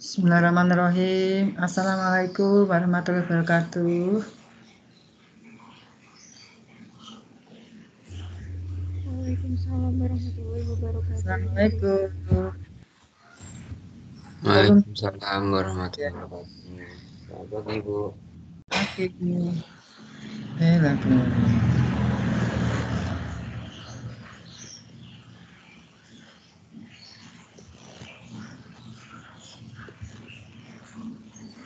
Bismillahirrahmanirrahim. Assalamualaikum warahmatullahi wabarakatuh. Waalaikumsalam warahmatullahi wabarakatuh. Assalamualaikum. Waalaikumsalam warahmatullahi wabarakatuh. Selamat pagi, Bu. Lagi.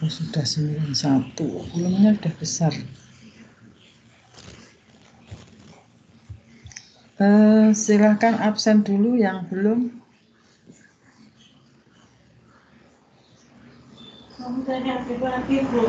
Sudah 91, volumenya sudah besar. Silahkan absen dulu yang belum. Lagi, Bu.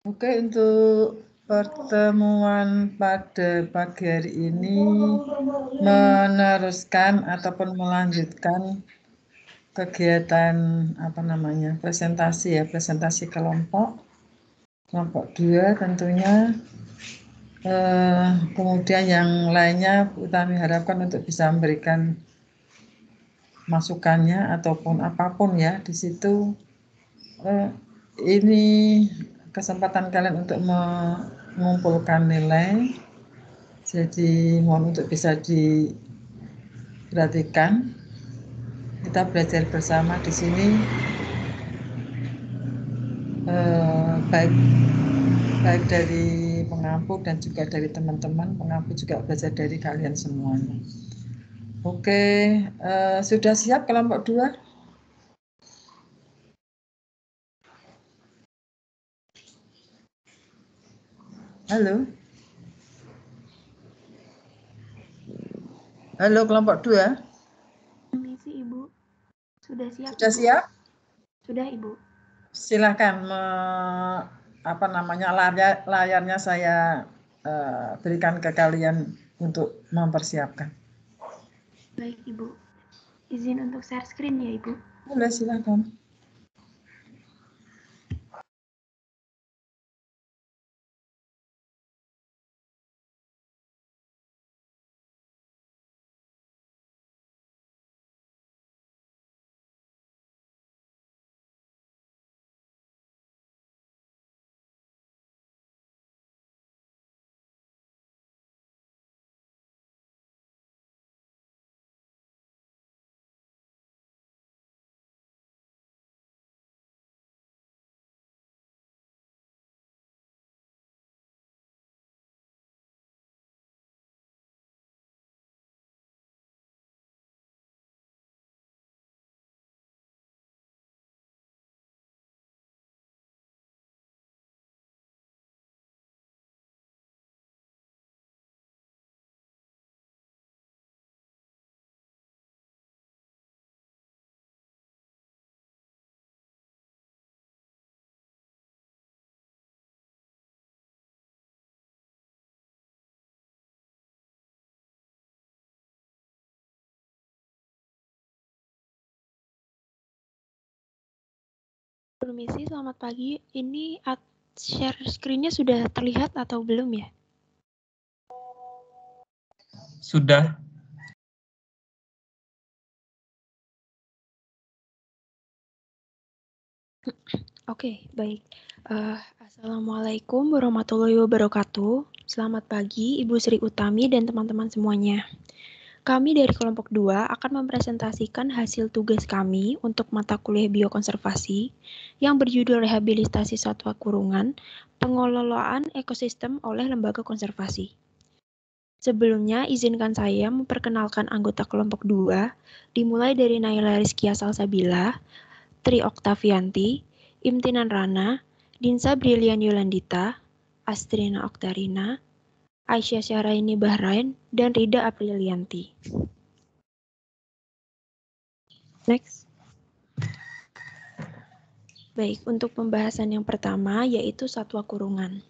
Oke, untuk pertemuan pada pagi hari ini meneruskan ataupun melanjutkan kegiatan presentasi kelompok 2 tentunya. Kemudian yang lainnya kami harapkan untuk bisa memberikan masukannya ataupun apapun ya di situ. Ini kesempatan kalian untuk mengumpulkan nilai, jadi mohon untuk bisa diperhatikan. Kita belajar bersama di sini, baik dari pengampu dan juga dari teman-teman pengampu, juga belajar dari kalian semuanya. Oke, sudah siap kelompok 2? Halo? Halo kelompok 2? Permisi, Ibu. Sudah siap? Sudah Ibu? siap? Sudah, Ibu. Silakan layarnya saya berikan ke kalian untuk mempersiapkan. Baik, Ibu. Izin untuk share screen ya, Ibu. Boleh, silakan. Permisi, selamat pagi. Ini share screen-nya sudah terlihat atau belum ya? Sudah. Oke, baik. Assalamualaikum warahmatullahi wabarakatuh. Selamat pagi, Ibu Sri Utami dan teman-teman semuanya. Kami dari kelompok 2 akan mempresentasikan hasil tugas kami untuk mata kuliah biokonservasi yang berjudul Rehabilitasi Satwa Kurungan, Pengelolaan Ekosistem oleh Lembaga Konservasi. Sebelumnya, izinkan saya memperkenalkan anggota kelompok 2, dimulai dari Naila Rizkia Salsabila, Tri Oktavianti, Imtinan Rana, Dinsa Brilian Yolandita, Astrina Oktarina, Aisyah Syahraini Bahrain, dan Rida Aprilianti. Next. Baik, untuk pembahasan yang pertama yaitu satwa kurungan.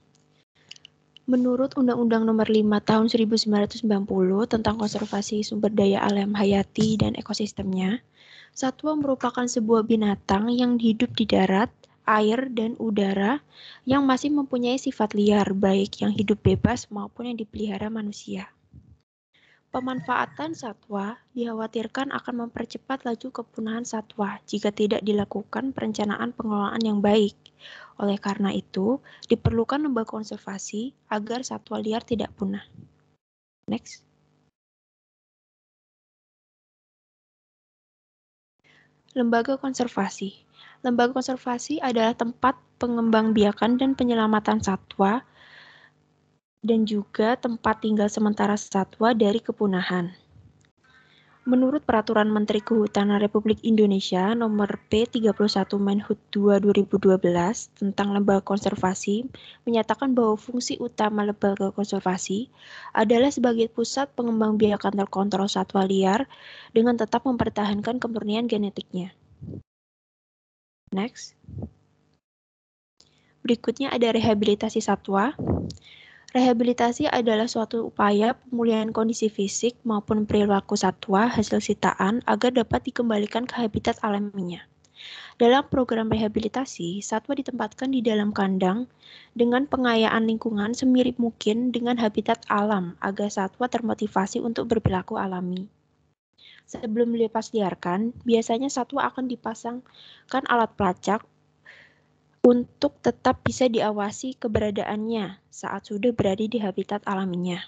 Menurut Undang-Undang Nomor 5 Tahun 1990 tentang konservasi sumber daya alam hayati dan ekosistemnya, satwa merupakan sebuah binatang yang hidup di darat, air, dan udara yang masih mempunyai sifat liar, baik yang hidup bebas maupun yang dipelihara manusia. Pemanfaatan satwa dikhawatirkan akan mempercepat laju kepunahan satwa jika tidak dilakukan perencanaan pengelolaan yang baik. Oleh karena itu, diperlukan lembaga konservasi agar satwa liar tidak punah. Next. Lembaga konservasi. Lembaga konservasi adalah tempat pengembangbiakan dan penyelamatan satwa dan juga tempat tinggal sementara satwa dari kepunahan. Menurut Peraturan Menteri Kehutanan Republik Indonesia Nomor P31 Menhub 2 2012 tentang Lembaga Konservasi menyatakan bahwa fungsi utama lembaga konservasi adalah sebagai pusat pengembangbiakan terkontrol satwa liar dengan tetap mempertahankan kemurnian genetiknya. Next. Berikutnya ada rehabilitasi satwa. Rehabilitasi adalah suatu upaya pemulihan kondisi fisik maupun perilaku satwa hasil sitaan agar dapat dikembalikan ke habitat alaminya. Dalam program rehabilitasi, satwa ditempatkan di dalam kandang dengan pengayaan lingkungan semirip mungkin dengan habitat alam agar satwa termotivasi untuk berperilaku alami. Sebelum dilepas liarkan, biasanya satwa akan dipasangkan alat pelacak untuk tetap bisa diawasi keberadaannya saat sudah berada di habitat alaminya.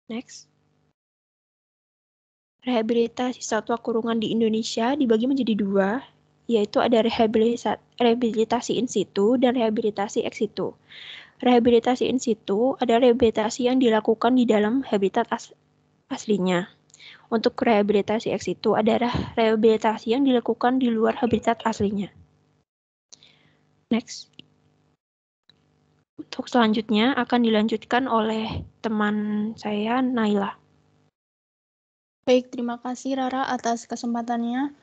Next. Rehabilitasi satwa kurungan di Indonesia dibagi menjadi dua, yaitu ada rehabilitasi in situ dan rehabilitasi ex situ. Rehabilitasi in situ adalah rehabilitasi yang dilakukan di dalam habitat aslinya. Untuk rehabilitasi ex situ adalah rehabilitasi yang dilakukan di luar habitat aslinya. Next. Untuk selanjutnya akan dilanjutkan oleh teman saya, Naila. Baik, terima kasih Rara atas kesempatannya.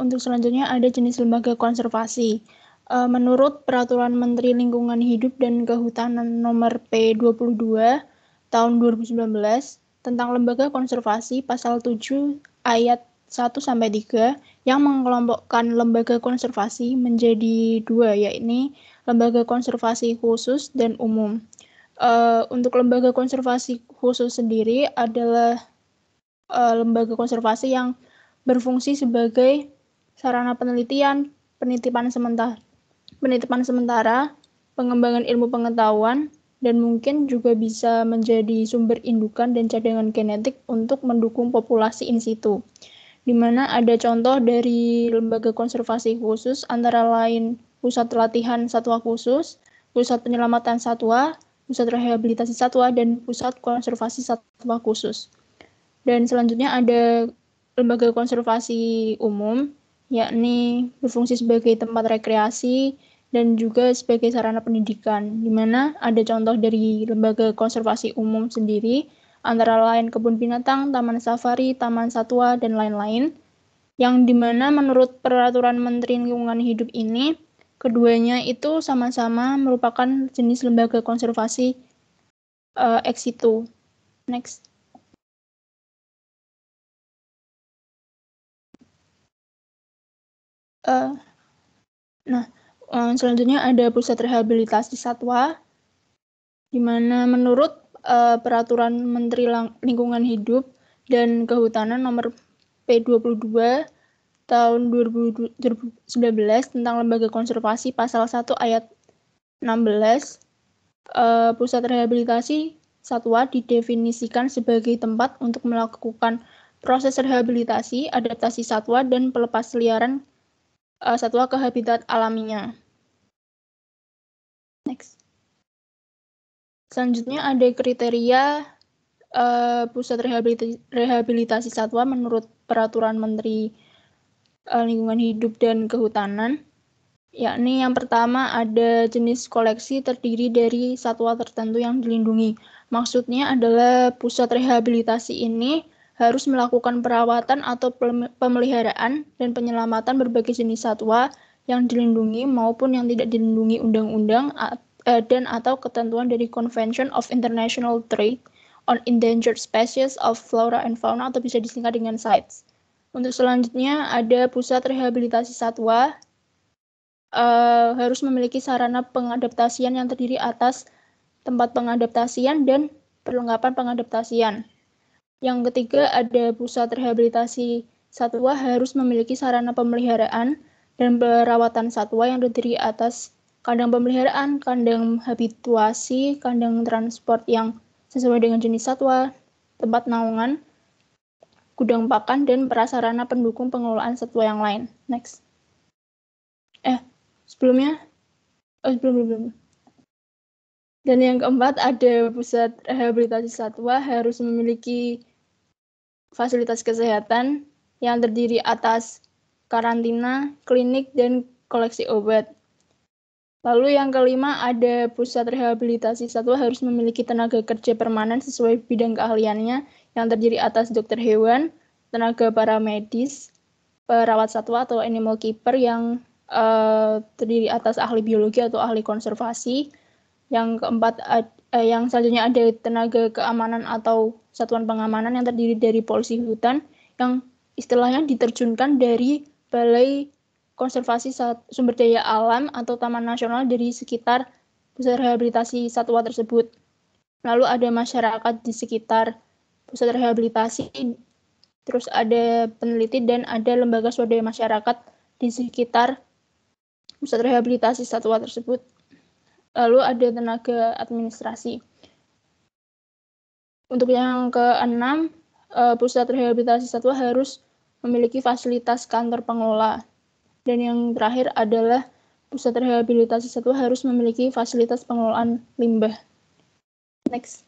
Untuk selanjutnya ada jenis lembaga konservasi. Menurut Peraturan Menteri Lingkungan Hidup dan Kehutanan Nomor P22 Tahun 2019 tentang Lembaga Konservasi Pasal 7 Ayat 1-3 yang mengelompokkan lembaga konservasi menjadi dua, yakni lembaga konservasi khusus dan umum. Untuk lembaga konservasi khusus sendiri adalah lembaga konservasi yang berfungsi sebagai sarana penelitian, penitipan sementara, pengembangan ilmu pengetahuan, dan mungkin juga bisa menjadi sumber indukan dan cadangan genetik untuk mendukung populasi in situ. Di mana ada contoh dari lembaga konservasi khusus antara lain Pusat Latihan Satwa Khusus, Pusat Penyelamatan Satwa, Pusat Rehabilitasi Satwa, dan Pusat Konservasi Satwa Khusus. Dan selanjutnya ada lembaga konservasi umum, yakni berfungsi sebagai tempat rekreasi dan juga sebagai sarana pendidikan, di mana ada contoh dari lembaga konservasi umum sendiri, antara lain kebun binatang, taman safari, taman satwa, dan lain-lain, yang dimana menurut Peraturan Menteri Lingkungan Hidup ini, keduanya itu sama-sama merupakan jenis lembaga konservasi ex situ. Next. Selanjutnya ada pusat rehabilitasi satwa, di mana menurut Peraturan Menteri Lingkungan Hidup dan Kehutanan Nomor P22 Tahun 2019 tentang Lembaga Konservasi Pasal 1 Ayat 16, pusat rehabilitasi satwa didefinisikan sebagai tempat untuk melakukan proses rehabilitasi, adaptasi satwa, dan pelepasliaran satwa ke habitat alaminya. Next. Selanjutnya ada kriteria pusat rehabilitasi satwa menurut Peraturan Menteri lingkungan hidup dan kehutanan. Yakni yang pertama ada jenis koleksi terdiri dari satwa tertentu yang dilindungi. Maksudnya adalah pusat rehabilitasi ini harus melakukan perawatan atau pemeliharaan dan penyelamatan berbagai jenis satwa yang dilindungi maupun yang tidak dilindungi undang-undang dan atau ketentuan dari Convention of International Trade on Endangered Species of Flora and Fauna atau bisa disingkat dengan CITES. Untuk selanjutnya ada pusat rehabilitasi satwa harus memiliki sarana pengadaptasian yang terdiri atas tempat pengadaptasian dan perlengkapan pengadaptasian. Yang ketiga ada pusat rehabilitasi satwa harus memiliki sarana pemeliharaan dan perawatan satwa yang terdiri atas kandang pemeliharaan, kandang habituasi, kandang transport yang sesuai dengan jenis satwa, tempat naungan, gudang pakan, dan prasarana pendukung pengelolaan satwa yang lain. Next. Sebelum. Dan yang keempat ada pusat rehabilitasi satwa harus memiliki fasilitas kesehatan yang terdiri atas karantina, klinik, dan koleksi obat. Lalu yang kelima ada pusat rehabilitasi satwa harus memiliki tenaga kerja permanen sesuai bidang keahliannya yang terdiri atas dokter hewan, tenaga paramedis, perawat satwa atau animal keeper yang terdiri atas ahli biologi atau ahli konservasi. Yang keempat, yang selanjutnya ada tenaga keamanan atau satuan pengamanan yang terdiri dari polisi hutan yang istilahnya diterjunkan dari Balai Konservasi Sumber Daya Alam atau Taman Nasional dari sekitar pusat rehabilitasi satwa tersebut. Lalu ada masyarakat di sekitar pusat rehabilitasi, terus ada peneliti dan ada lembaga swadaya masyarakat di sekitar pusat rehabilitasi satwa tersebut. Lalu ada tenaga administrasi. Untuk yang keenam, pusat rehabilitasi satwa harus memiliki fasilitas kantor pengelola. Dan yang terakhir adalah pusat rehabilitasi satwa harus memiliki fasilitas pengelolaan limbah. Next.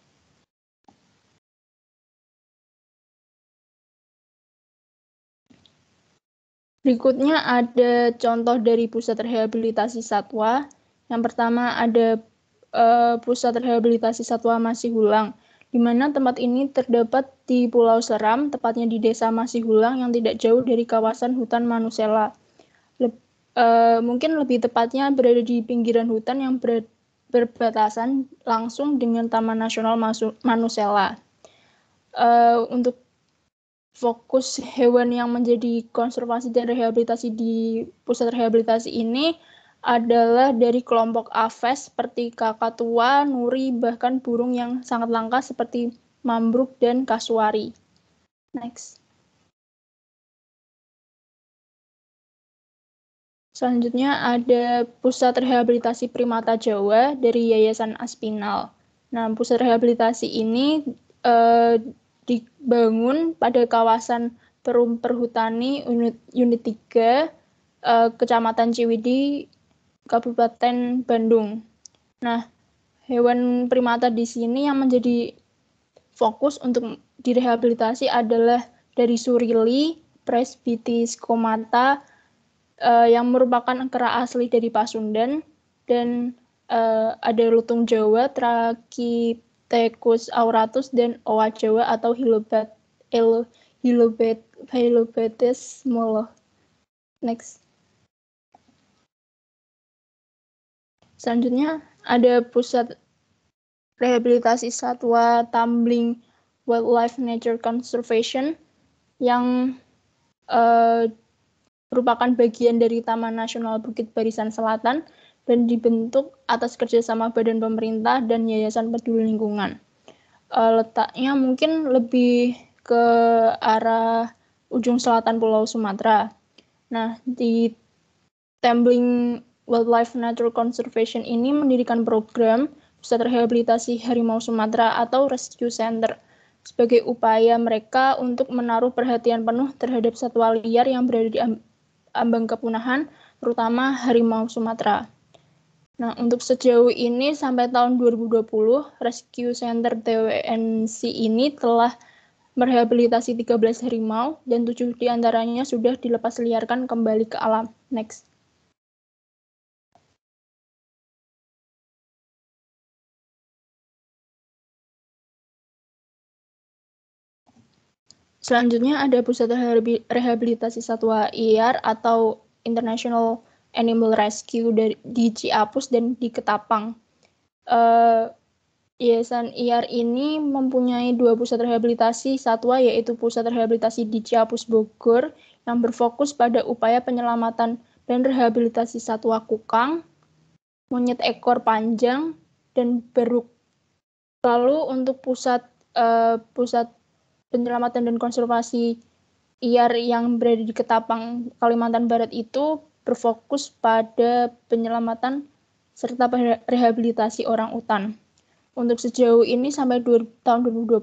Berikutnya ada contoh dari pusat rehabilitasi satwa. Yang pertama ada pusat rehabilitasi satwa Masihulang, di mana tempat ini terdapat di Pulau Seram, tepatnya di Desa Masihulang yang tidak jauh dari kawasan hutan Manusela. Mungkin lebih tepatnya berada di pinggiran hutan yang berbatasan langsung dengan Taman Nasional Manusela. Untuk fokus hewan yang menjadi konservasi dan rehabilitasi di pusat rehabilitasi ini adalah dari kelompok aves seperti kakatua, nuri, bahkan burung yang sangat langka seperti mambruk dan kasuari. Next. Selanjutnya ada pusat rehabilitasi primata Jawa dari Yayasan Aspinal. Nah, pusat rehabilitasi ini dibangun pada kawasan Perum Perhutani Unit 3, Kecamatan Ciwidey, Kabupaten Bandung. Nah, hewan primata di sini yang menjadi fokus untuk direhabilitasi adalah dari surili, Presbytis comata, yang merupakan kera asli dari Pasundan, dan ada lutung Jawa, Trachytechus auratus, dan owa Jawa atau Hylobates molo. Next. Selanjutnya ada pusat rehabilitasi satwa Tumbling Wildlife Nature Conservation yang merupakan bagian dari Taman Nasional Bukit Barisan Selatan dan dibentuk atas kerjasama badan pemerintah dan Yayasan Peduli Lingkungan. Letaknya mungkin lebih ke arah ujung selatan Pulau Sumatera. Nah, di Tumbling Wildlife Nature Conservation ini mendirikan program pusat rehabilitasi harimau Sumatera atau Rescue Center sebagai upaya mereka untuk menaruh perhatian penuh terhadap satwa liar yang berada di ambang kepunahan, terutama harimau Sumatera. Nah, untuk sejauh ini sampai tahun 2020, Rescue Center TWNC ini telah merehabilitasi 13 harimau dan 7 diantaranya sudah dilepas liarkan kembali ke alam. Next. Selanjutnya ada Pusat Rehabilitasi Satwa IAR atau International Animal Rescue di Ciapus dan di Ketapang. Yayasan IAR ini mempunyai 2 pusat rehabilitasi satwa, yaitu Pusat Rehabilitasi di Ciapus Bogor yang berfokus pada upaya penyelamatan dan rehabilitasi satwa kukang, monyet ekor panjang, dan beruk. Lalu untuk pusat penyelamatan dan konservasi IAR yang berada di Ketapang, Kalimantan Barat itu berfokus pada penyelamatan serta rehabilitasi orang utan. Untuk sejauh ini sampai tahun 2020,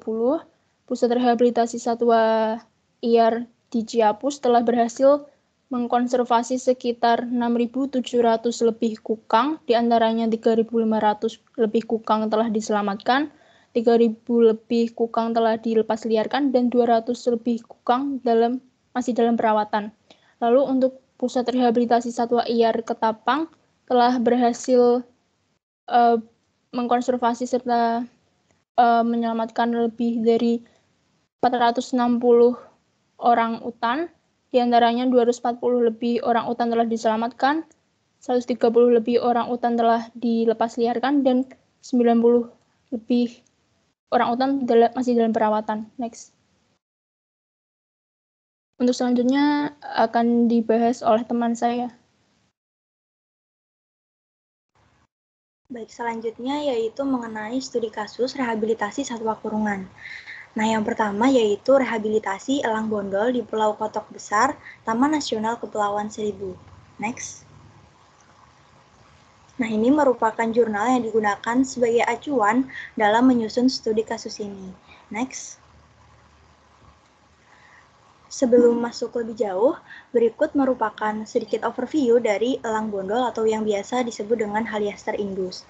Pusat Rehabilitasi Satwa IAR di Ciapus telah berhasil mengkonservasi sekitar 6.700 lebih kukang, diantaranya 3.500 lebih kukang telah diselamatkan, 3.000 lebih kukang telah dilepas liarkan, dan 200 lebih kukang masih dalam perawatan. Lalu untuk Pusat Rehabilitasi Satwa IAR Ketapang telah berhasil mengkonservasi serta menyelamatkan lebih dari 460 orang utan, diantaranya 240 lebih orang utan telah diselamatkan, 130 lebih orang utan telah dilepas liarkan, dan 90 lebih orang utan masih dalam perawatan. Next. Untuk selanjutnya akan dibahas oleh teman saya. Baik, selanjutnya yaitu mengenai studi kasus rehabilitasi satwa kurungan. Nah, yang pertama yaitu rehabilitasi elang bondol di Pulau Kotok Besar, Taman Nasional Kepulauan Seribu. Next. Nah, ini merupakan jurnal yang digunakan sebagai acuan dalam menyusun studi kasus ini. Next. Sebelum masuk lebih jauh, berikut merupakan sedikit overview dari elang bondol atau yang biasa disebut dengan Haliaster indus.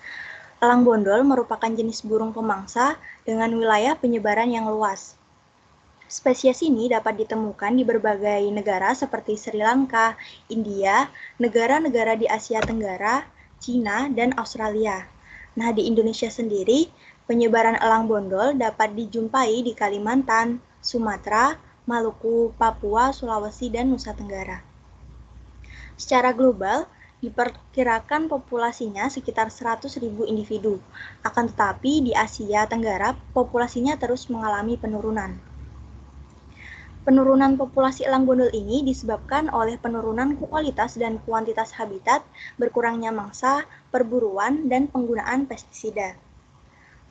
Elang bondol merupakan jenis burung pemangsa dengan wilayah penyebaran yang luas. Spesies ini dapat ditemukan di berbagai negara seperti Sri Lanka, India, negara-negara di Asia Tenggara, Cina, dan Australia. Nah, di Indonesia sendiri, penyebaran elang bondol dapat dijumpai di Kalimantan, Sumatera, Maluku, Papua, Sulawesi, dan Nusa Tenggara. Secara global, diperkirakan populasinya sekitar 100.000 individu. Akan tetapi, di Asia Tenggara, populasinya terus mengalami penurunan. Penurunan populasi elang bondol ini disebabkan oleh penurunan kualitas dan kuantitas habitat, berkurangnya mangsa, perburuan, dan penggunaan pestisida.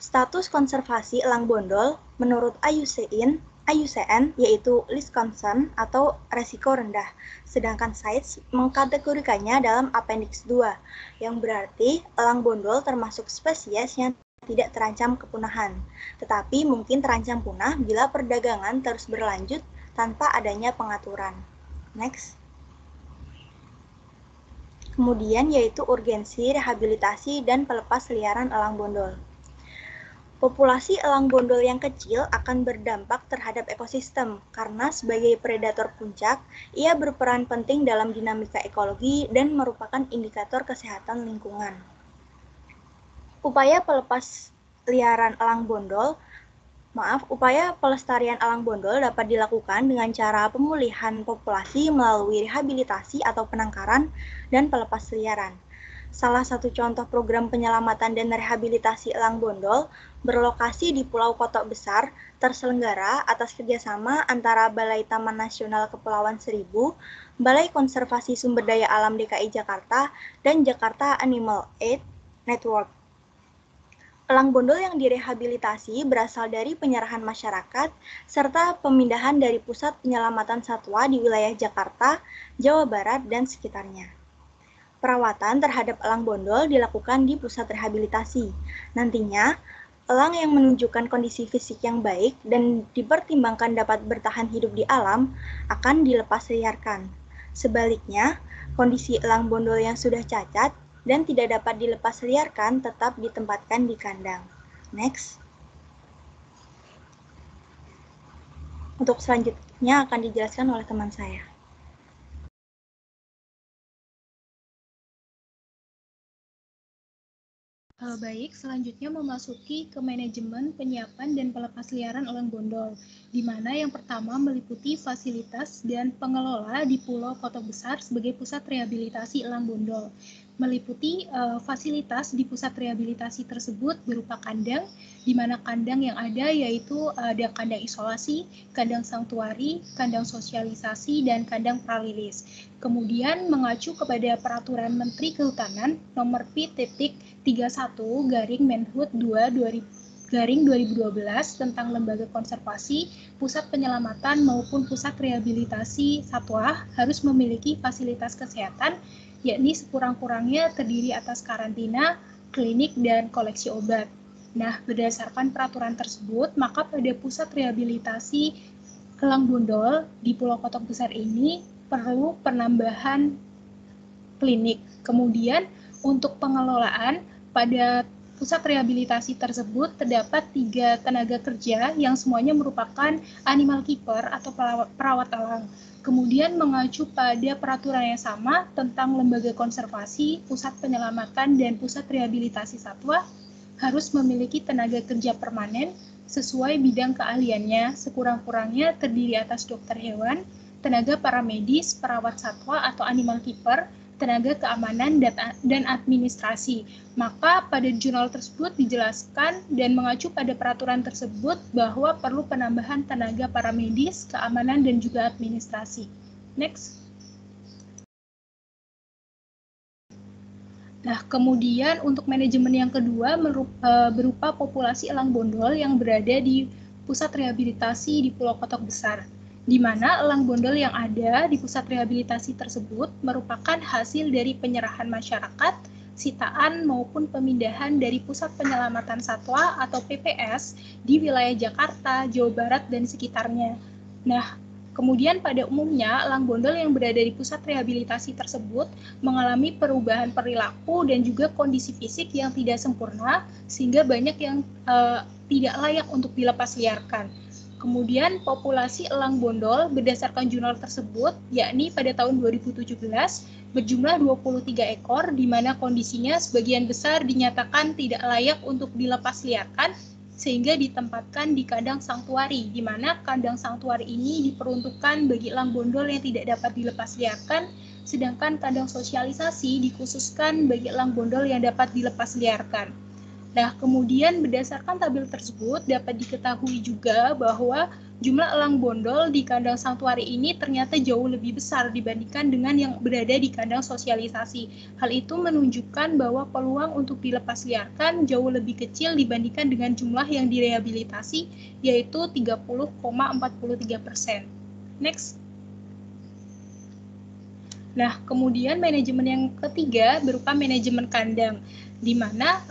Status konservasi elang bondol menurut IUCN yaitu Least Concern atau resiko rendah, sedangkan CITES mengkategorikannya dalam Appendix 2, yang berarti elang bondol termasuk spesies yang tidak terancam kepunahan, tetapi mungkin terancam punah bila perdagangan terus berlanjut tanpa adanya pengaturan. Next. Kemudian yaitu urgensi rehabilitasi dan pelepas liaran elang bondol. Populasi elang bondol yang kecil akan berdampak terhadap ekosistem karena sebagai predator puncak, ia berperan penting dalam dinamika ekologi dan merupakan indikator kesehatan lingkungan. Upaya pelestarian elang bondol dapat dilakukan dengan cara pemulihan populasi melalui rehabilitasi atau penangkaran dan pelepas liaran. Salah satu contoh program penyelamatan dan rehabilitasi elang bondol berlokasi di Pulau Kotok Besar terselenggara atas kerjasama antara Balai Taman Nasional Kepulauan Seribu, Balai Konservasi Sumber Daya Alam DKI Jakarta, dan Jakarta Animal Aid Network. Elang bondol yang direhabilitasi berasal dari penyerahan masyarakat serta pemindahan dari pusat penyelamatan satwa di wilayah Jakarta, Jawa Barat, dan sekitarnya. Perawatan terhadap elang bondol dilakukan di pusat rehabilitasi. Nantinya, elang yang menunjukkan kondisi fisik yang baik dan dipertimbangkan dapat bertahan hidup di alam akan dilepas liarkan. Sebaliknya, kondisi elang bondol yang sudah cacat dan tidak dapat dilepas liarkan tetap ditempatkan di kandang. Next. Untuk selanjutnya akan dijelaskan oleh teman saya. Baik, selanjutnya memasuki ke manajemen, penyiapan, dan pelepasliaran elang bondol, di mana yang pertama meliputi fasilitas dan pengelola di Pulau Koto Besar sebagai pusat rehabilitasi elang bondol. Meliputi fasilitas di pusat rehabilitasi tersebut berupa kandang, di mana kandang yang ada yaitu ada kandang isolasi, kandang sanktuari, kandang sosialisasi, dan kandang pralilis. Kemudian mengacu kepada Peraturan Menteri Kehutanan Nomor P.31/Menhub 2/2012 tentang lembaga konservasi, pusat penyelamatan maupun pusat rehabilitasi satwa harus memiliki fasilitas kesehatan, yakni sekurang-kurangnya terdiri atas karantina, klinik, dan koleksi obat. Nah, berdasarkan peraturan tersebut, maka pada pusat rehabilitasi elang bondol di Pulau Koto Besar ini perlu penambahan klinik. Kemudian untuk pengelolaan pada pusat rehabilitasi tersebut terdapat 3 tenaga kerja yang semuanya merupakan animal keeper atau perawat elang. Kemudian mengacu pada peraturan yang sama tentang lembaga konservasi, pusat penyelamatan, dan pusat rehabilitasi satwa harus memiliki tenaga kerja permanen sesuai bidang keahliannya, sekurang-kurangnya terdiri atas dokter hewan, tenaga paramedis, perawat satwa atau animal keeper, tenaga keamanan dan administrasi. Maka pada jurnal tersebut dijelaskan dan mengacu pada peraturan tersebut bahwa perlu penambahan tenaga paramedis, keamanan, dan juga administrasi. Next. Nah, kemudian untuk manajemen yang kedua berupa populasi elang bondol yang berada di pusat rehabilitasi di Pulau Koto Besar, di mana elang bondol yang ada di pusat rehabilitasi tersebut merupakan hasil dari penyerahan masyarakat, sitaan maupun pemindahan dari Pusat Penyelamatan Satwa atau PPS di wilayah Jakarta, Jawa Barat, dan sekitarnya. Nah, kemudian pada umumnya elang bondol yang berada di pusat rehabilitasi tersebut mengalami perubahan perilaku dan juga kondisi fisik yang tidak sempurna sehingga banyak yang tidak layak untuk dilepas liarkan. Kemudian populasi elang bondol berdasarkan jurnal tersebut yakni pada tahun 2017 berjumlah 23 ekor di mana kondisinya sebagian besar dinyatakan tidak layak untuk dilepas liarkan sehingga ditempatkan di kandang sanktuari, di mana kandang sanktuari ini diperuntukkan bagi elang bondol yang tidak dapat dilepas liarkan, sedangkan kandang sosialisasi dikhususkan bagi elang bondol yang dapat dilepas liarkan. Nah, kemudian berdasarkan tabel tersebut dapat diketahui juga bahwa jumlah elang bondol di kandang sanktuari ini ternyata jauh lebih besar dibandingkan dengan yang berada di kandang sosialisasi. Hal itu menunjukkan bahwa peluang untuk dilepas liarkan jauh lebih kecil dibandingkan dengan jumlah yang direhabilitasi, yaitu 30,43%. Next. Nah, kemudian manajemen yang ketiga berupa manajemen kandang, di mana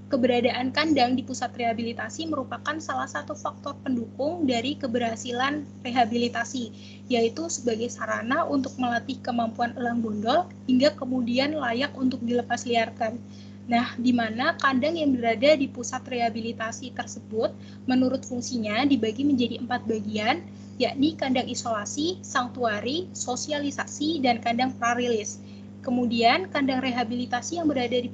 keberadaan kandang di pusat rehabilitasi merupakan salah satu faktor pendukung dari keberhasilan rehabilitasi, yaitu sebagai sarana untuk melatih kemampuan elang bondol hingga kemudian layak untuk dilepas liarkan. Nah, di mana kandang yang berada di pusat rehabilitasi tersebut menurut fungsinya dibagi menjadi 4 bagian, yakni kandang isolasi, sanktuari, sosialisasi, dan kandang prarilis. Kemudian, kandang rehabilitasi yang berada di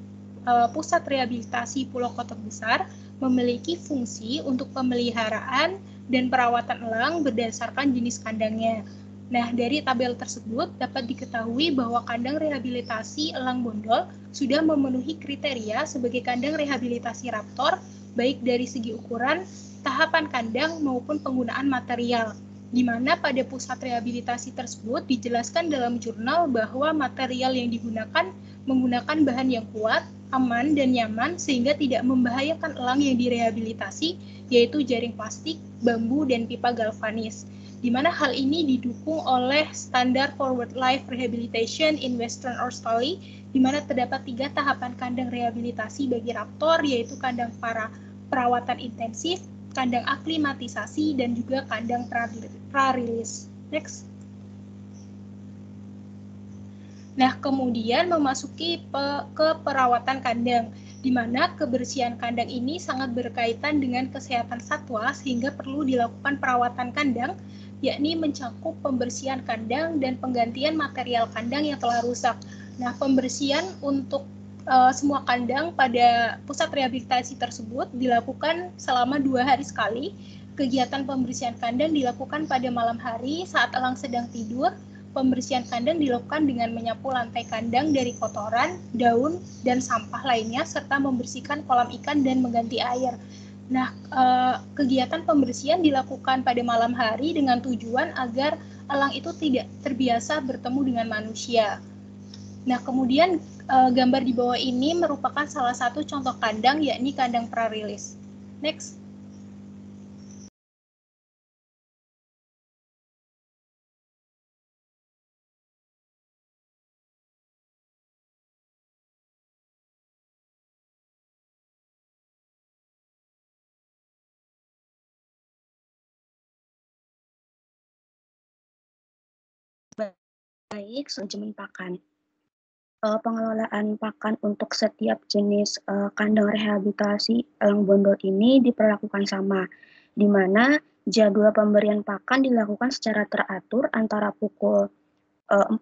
pusat rehabilitasi Pulau Koto Besar memiliki fungsi untuk pemeliharaan dan perawatan elang berdasarkan jenis kandangnya. Nah, dari tabel tersebut dapat diketahui bahwa kandang rehabilitasi elang bondol sudah memenuhi kriteria sebagai kandang rehabilitasi raptor, baik dari segi ukuran, tahapan kandang, maupun penggunaan material, di mana pada pusat rehabilitasi tersebut dijelaskan dalam jurnal bahwa material yang digunakan menggunakan bahan yang kuat, aman, dan nyaman sehingga tidak membahayakan elang yang direhabilitasi, yaitu jaring plastik, bambu, dan pipa galvanis. Di mana hal ini didukung oleh standar Forward Life Rehabilitation in Western Australia, di mana terdapat 3 tahapan kandang rehabilitasi bagi raptor, yaitu kandang perawatan intensif, kandang aklimatisasi, dan juga kandang prarilis. Next. Nah, kemudian memasuki ke perawatan kandang, di mana kebersihan kandang ini sangat berkaitan dengan kesehatan satwa sehingga perlu dilakukan perawatan kandang, yakni mencakup pembersihan kandang dan penggantian material kandang yang telah rusak. Nah, pembersihan untuk semua kandang pada pusat rehabilitasi tersebut dilakukan selama 2 hari sekali. Kegiatan pembersihan kandang dilakukan pada malam hari saat elang sedang tidur. Pembersihan kandang dilakukan dengan menyapu lantai kandang dari kotoran, daun, dan sampah lainnya, serta membersihkan kolam ikan dan mengganti air. Nah, kegiatan pembersihan dilakukan pada malam hari dengan tujuan agar elang itu tidak terbiasa bertemu dengan manusia. Nah, kemudian gambar di bawah ini merupakan salah satu contoh kandang, yakni kandang prarilis. Next. Baik, manajemen pakan. Pengelolaan pakan untuk setiap jenis kandang rehabilitasi elang bondol ini diperlakukan sama, di mana jadwal pemberian pakan dilakukan secara teratur antara pukul 4.30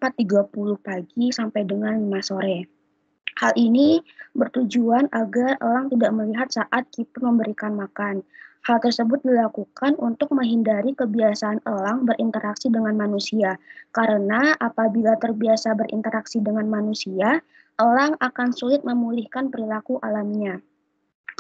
pagi sampai dengan 5 sore. Hal ini bertujuan agar elang tidak melihat saat keeper memberikan makan. Hal tersebut dilakukan untuk menghindari kebiasaan elang berinteraksi dengan manusia, karena apabila terbiasa berinteraksi dengan manusia, elang akan sulit memulihkan perilaku alaminya.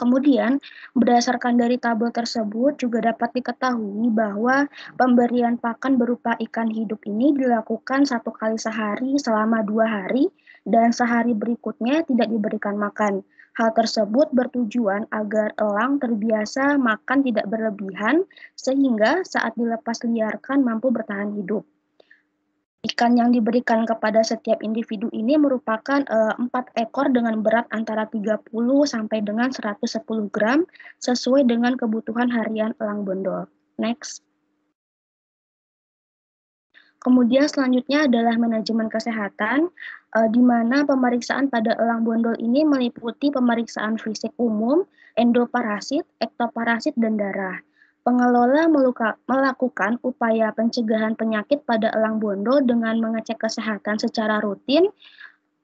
Kemudian, berdasarkan dari tabel tersebut juga dapat diketahui bahwa pemberian pakan berupa ikan hidup ini dilakukan 1 kali sehari selama 2 hari dan sehari berikutnya tidak diberikan makan. Hal tersebut bertujuan agar elang terbiasa makan tidak berlebihan sehingga saat dilepas liarkan mampu bertahan hidup. Ikan yang diberikan kepada setiap individu ini merupakan 4 ekor dengan berat antara 30 sampai dengan 110 gram sesuai dengan kebutuhan harian elang bondol. Next. Kemudian selanjutnya adalah manajemen kesehatan, di mana pemeriksaan pada elang bondol ini meliputi pemeriksaan fisik umum, endoparasit, ektoparasit, dan darah. Pengelola melakukan upaya pencegahan penyakit pada elang bondol dengan mengecek kesehatan secara rutin,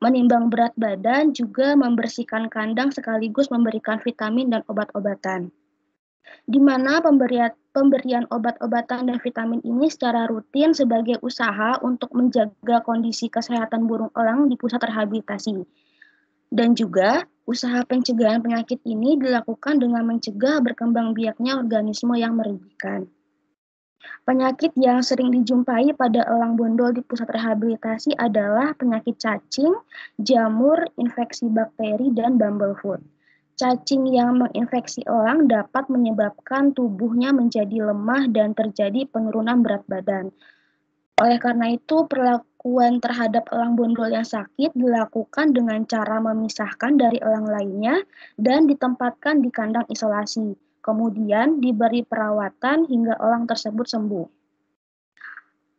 menimbang berat badan, juga membersihkan kandang sekaligus memberikan vitamin dan obat-obatan. Di mana pemberian obat-obatan dan vitamin ini secara rutin sebagai usaha untuk menjaga kondisi kesehatan burung elang di pusat rehabilitasi. Dan juga usaha pencegahan penyakit ini dilakukan dengan mencegah berkembang biaknya organisme yang merugikan. Penyakit yang sering dijumpai pada elang bondol di pusat rehabilitasi adalah penyakit cacing, jamur, infeksi bakteri, dan bumblefoot. Cacing yang menginfeksi elang dapat menyebabkan tubuhnya menjadi lemah dan terjadi penurunan berat badan. Oleh karena itu, perlakuan terhadap elang bondol yang sakit dilakukan dengan cara memisahkan dari elang lainnya dan ditempatkan di kandang isolasi. Kemudian diberi perawatan hingga elang tersebut sembuh.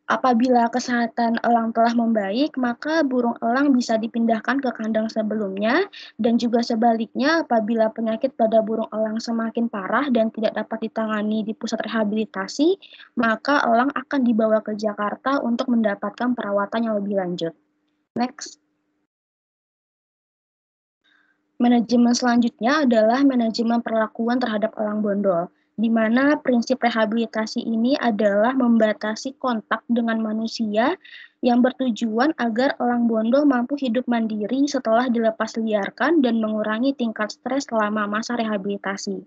Apabila kesehatan elang telah membaik, maka burung elang bisa dipindahkan ke kandang sebelumnya, dan juga sebaliknya apabila penyakit pada burung elang semakin parah dan tidak dapat ditangani di pusat rehabilitasi, maka elang akan dibawa ke Jakarta untuk mendapatkan perawatan yang lebih lanjut. Next. Manajemen selanjutnya adalah manajemen perlakuan terhadap elang bondol, di mana prinsip rehabilitasi ini adalah membatasi kontak dengan manusia yang bertujuan agar elang bondol mampu hidup mandiri setelah dilepas liarkan dan mengurangi tingkat stres selama masa rehabilitasi.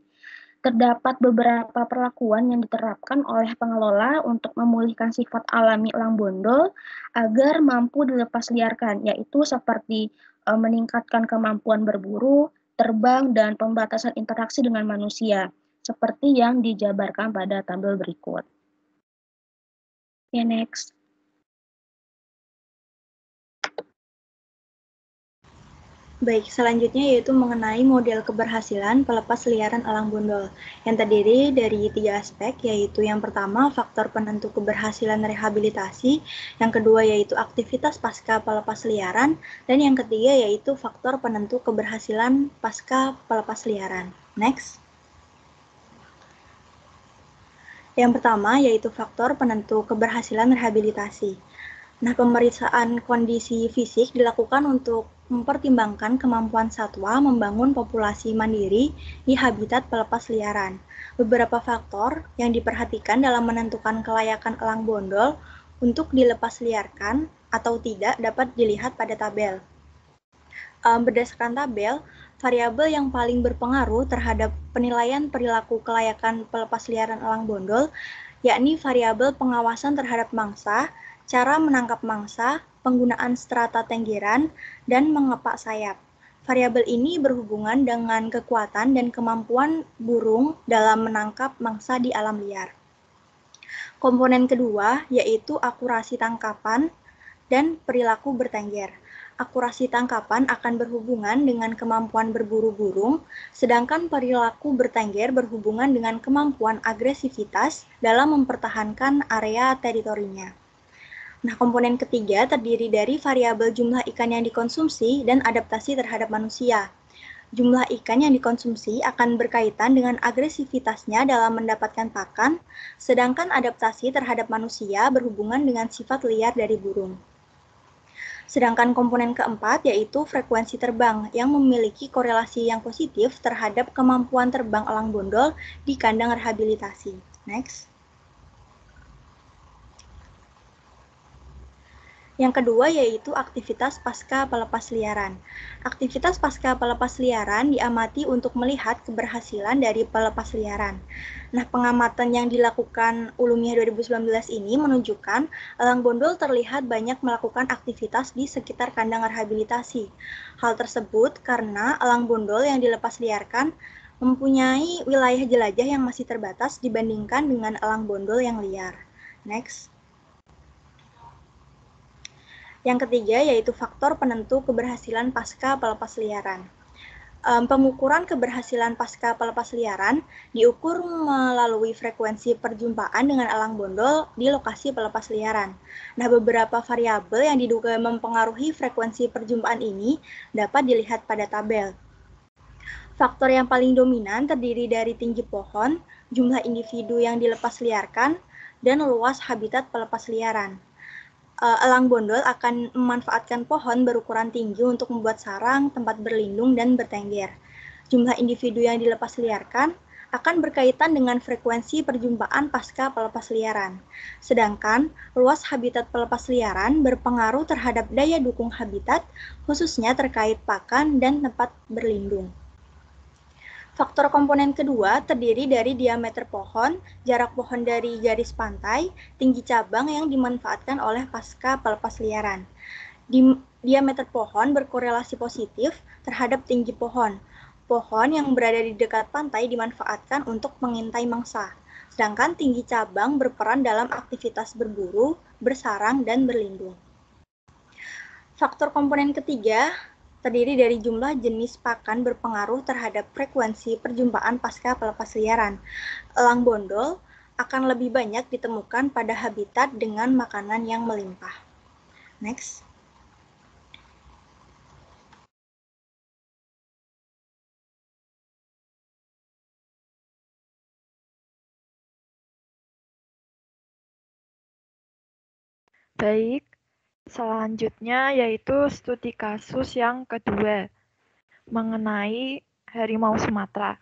Terdapat beberapa perlakuan yang diterapkan oleh pengelola untuk memulihkan sifat alami elang bondol agar mampu dilepas liarkan, yaitu seperti meningkatkan kemampuan berburu, terbang, dan pembatasan interaksi dengan manusia, seperti yang dijabarkan pada tabel berikut. Ya, next. Baik, selanjutnya yaitu mengenai model keberhasilan pelepas liaran elang bondol yang terdiri dari 3 aspek, yaitu yang pertama faktor penentu keberhasilan rehabilitasi, yang kedua yaitu aktivitas pasca pelepas liaran, dan yang ketiga yaitu faktor penentu keberhasilan pasca pelepas liaran. Next. Yang pertama yaitu faktor penentu keberhasilan rehabilitasi. Nah, pemeriksaan kondisi fisik dilakukan untuk mempertimbangkan kemampuan satwa membangun populasi mandiri di habitat pelepas liaran. Beberapa faktor yang diperhatikan dalam menentukan kelayakan elang bondol untuk dilepas liarkan atau tidak dapat dilihat pada tabel. Berdasarkan tabel, variabel yang paling berpengaruh terhadap penilaian perilaku kelayakan pelepas liaran elang bondol yakni variabel pengawasan terhadap mangsa, cara menangkap mangsa, penggunaan strata tenggeran, dan mengepak sayap. Variabel ini berhubungan dengan kekuatan dan kemampuan burung dalam menangkap mangsa di alam liar. Komponen kedua yaitu akurasi tangkapan dan perilaku bertengger. Akurasi tangkapan akan berhubungan dengan kemampuan berburu burung, sedangkan perilaku bertengger berhubungan dengan kemampuan agresivitas dalam mempertahankan area teritorinya. Nah, komponen ketiga terdiri dari variabel jumlah ikan yang dikonsumsi dan adaptasi terhadap manusia. Jumlah ikan yang dikonsumsi akan berkaitan dengan agresivitasnya dalam mendapatkan pakan, sedangkan adaptasi terhadap manusia berhubungan dengan sifat liar dari burung. Sedangkan komponen keempat yaitu frekuensi terbang yang memiliki korelasi yang positif terhadap kemampuan terbang elang bondol di kandang rehabilitasi. Next. Yang kedua yaitu aktivitas pasca pelepas liaran. Aktivitas pasca pelepas liaran diamati untuk melihat keberhasilan dari pelepas liaran. Nah, pengamatan yang dilakukan Ulumiyah 2019 ini menunjukkan elang bondol terlihat banyak melakukan aktivitas di sekitar kandang rehabilitasi. Hal tersebut karena elang bondol yang dilepas liarkan mempunyai wilayah jelajah yang masih terbatas dibandingkan dengan elang bondol yang liar. Next. Yang ketiga yaitu faktor penentu keberhasilan pasca pelepas liaran. Pengukuran keberhasilan pasca pelepas liaran diukur melalui frekuensi perjumpaan dengan elang bondol di lokasi pelepas liaran. Nah, beberapa variabel yang diduga mempengaruhi frekuensi perjumpaan ini dapat dilihat pada tabel. Faktor yang paling dominan terdiri dari tinggi pohon, jumlah individu yang dilepas liarkan, dan luas habitat pelepas liaran. Elang bondol akan memanfaatkan pohon berukuran tinggi untuk membuat sarang, tempat berlindung, dan bertengger. Jumlah individu yang dilepas liarkan akan berkaitan dengan frekuensi perjumpaan pasca pelepas liaran. Sedangkan luas habitat pelepas liaran berpengaruh terhadap daya dukung habitat, khususnya terkait pakan dan tempat berlindung. Faktor komponen kedua terdiri dari diameter pohon, jarak pohon dari garis pantai, tinggi cabang yang dimanfaatkan oleh pasca pelepas liaran. Diameter pohon berkorelasi positif terhadap tinggi pohon. Pohon yang berada di dekat pantai dimanfaatkan untuk mengintai mangsa, sedangkan tinggi cabang berperan dalam aktivitas berburu, bersarang, dan berlindung. Faktor komponen ketiga terdiri dari jumlah jenis pakan berpengaruh terhadap frekuensi perjumpaan pasca pelepas liaran. Elang bondol akan lebih banyak ditemukan pada habitat dengan makanan yang melimpah. Next. Baik, selanjutnya yaitu studi kasus yang kedua mengenai harimau Sumatera.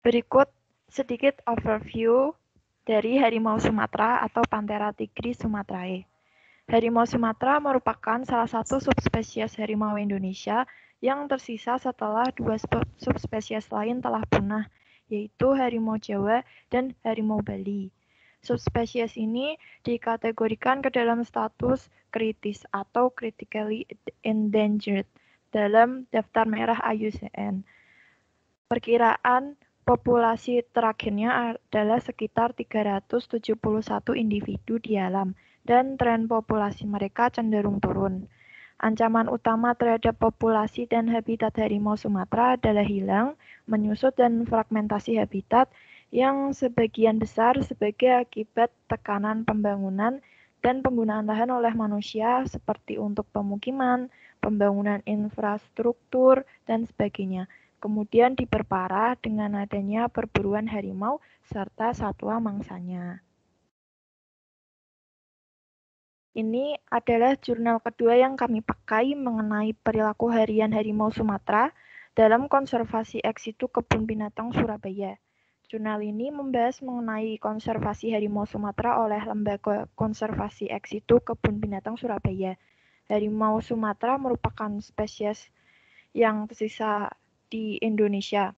Berikut sedikit overview dari harimau Sumatera atau Panthera tigris sumatrae. Harimau Sumatera merupakan salah satu subspesies harimau Indonesia yang tersisa setelah dua subspesies lain telah punah, yaitu harimau Jawa dan harimau Bali. Subspesies ini dikategorikan ke dalam status kritis atau critically endangered dalam daftar merah IUCN. Perkiraan populasi terakhirnya adalah sekitar 371 individu di alam, dan tren populasi mereka cenderung turun. Ancaman utama terhadap populasi dan habitat harimau Sumatera adalah hilang, menyusut, dan fragmentasi habitat yang sebagian besar sebagai akibat tekanan pembangunan dan penggunaan lahan oleh manusia seperti untuk pemukiman, pembangunan infrastruktur, dan sebagainya. Kemudian diperparah dengan adanya perburuan harimau serta satwa mangsanya. Ini adalah jurnal kedua yang kami pakai mengenai perilaku harian harimau Sumatera dalam konservasi ex situ Kebun Binatang Surabaya. Jurnal ini membahas mengenai konservasi harimau Sumatera oleh Lembaga Konservasi ex situ Kebun Binatang Surabaya. Harimau Sumatera merupakan spesies yang tersisa di Indonesia.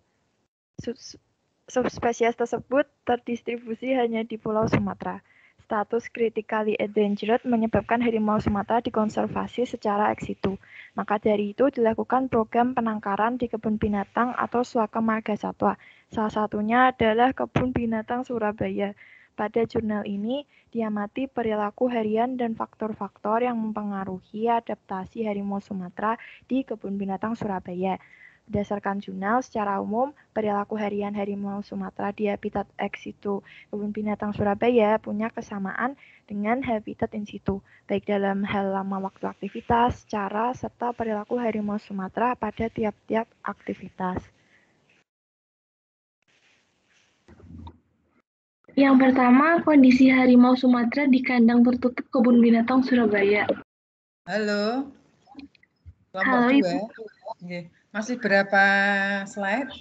Subspesies tersebut terdistribusi hanya di Pulau Sumatera. Status critically endangered menyebabkan harimau Sumatera dikonservasi secara ex situ. Maka dari itu dilakukan program penangkaran di kebun binatang atau Swaka Marga Satwa. Salah satunya adalah Kebun Binatang Surabaya. Pada jurnal ini diamati perilaku harian dan faktor-faktor yang mempengaruhi adaptasi harimau Sumatera di Kebun Binatang Surabaya. Berdasarkan jurnal, secara umum, perilaku harian harimau Sumatera di habitat ex situ Kebun Binatang Surabaya punya kesamaan dengan habitat in situ, baik dalam hal lama waktu aktivitas, cara, serta perilaku harimau Sumatera pada tiap-tiap aktivitas. Yang pertama, kondisi harimau Sumatera di kandang tertutup Kebun Binatang Surabaya. Halo. Kelompok Halo, 2. Ibu. Oke. Masih berapa slide?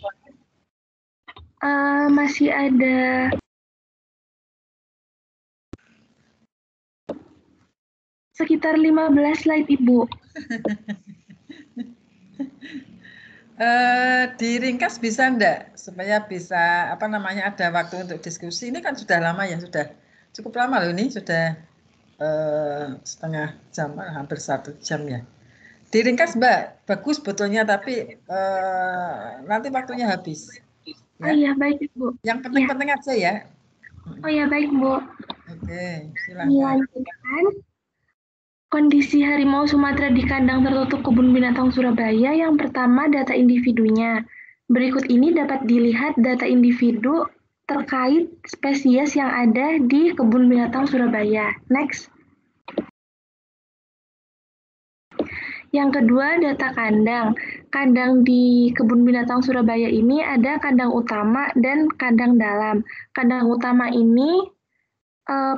Masih ada sekitar 15 slide, Ibu. Diringkas bisa enggak? Supaya bisa, ada waktu untuk diskusi. Ini kan sudah lama ya, sudah cukup lama loh ini, sudah setengah jam, hampir 1 jam ya. Diringkas Mbak, bagus sebetulnya, tapi nanti waktunya habis. Ya? Oh iya, baik Ibu. Yang penting-penting aja ya. Oh iya, baik Bu. Oke, silakan. Dilanjutkan. Kondisi harimau Sumatera di kandang tertutup Kebun Binatang Surabaya. Yang pertama, data individunya. Berikut ini dapat dilihat data individu terkait spesies yang ada di Kebun Binatang Surabaya. Next. Yang kedua, data kandang. Kandang di Kebun Binatang Surabaya ini ada kandang utama dan kandang dalam. Kandang utama ini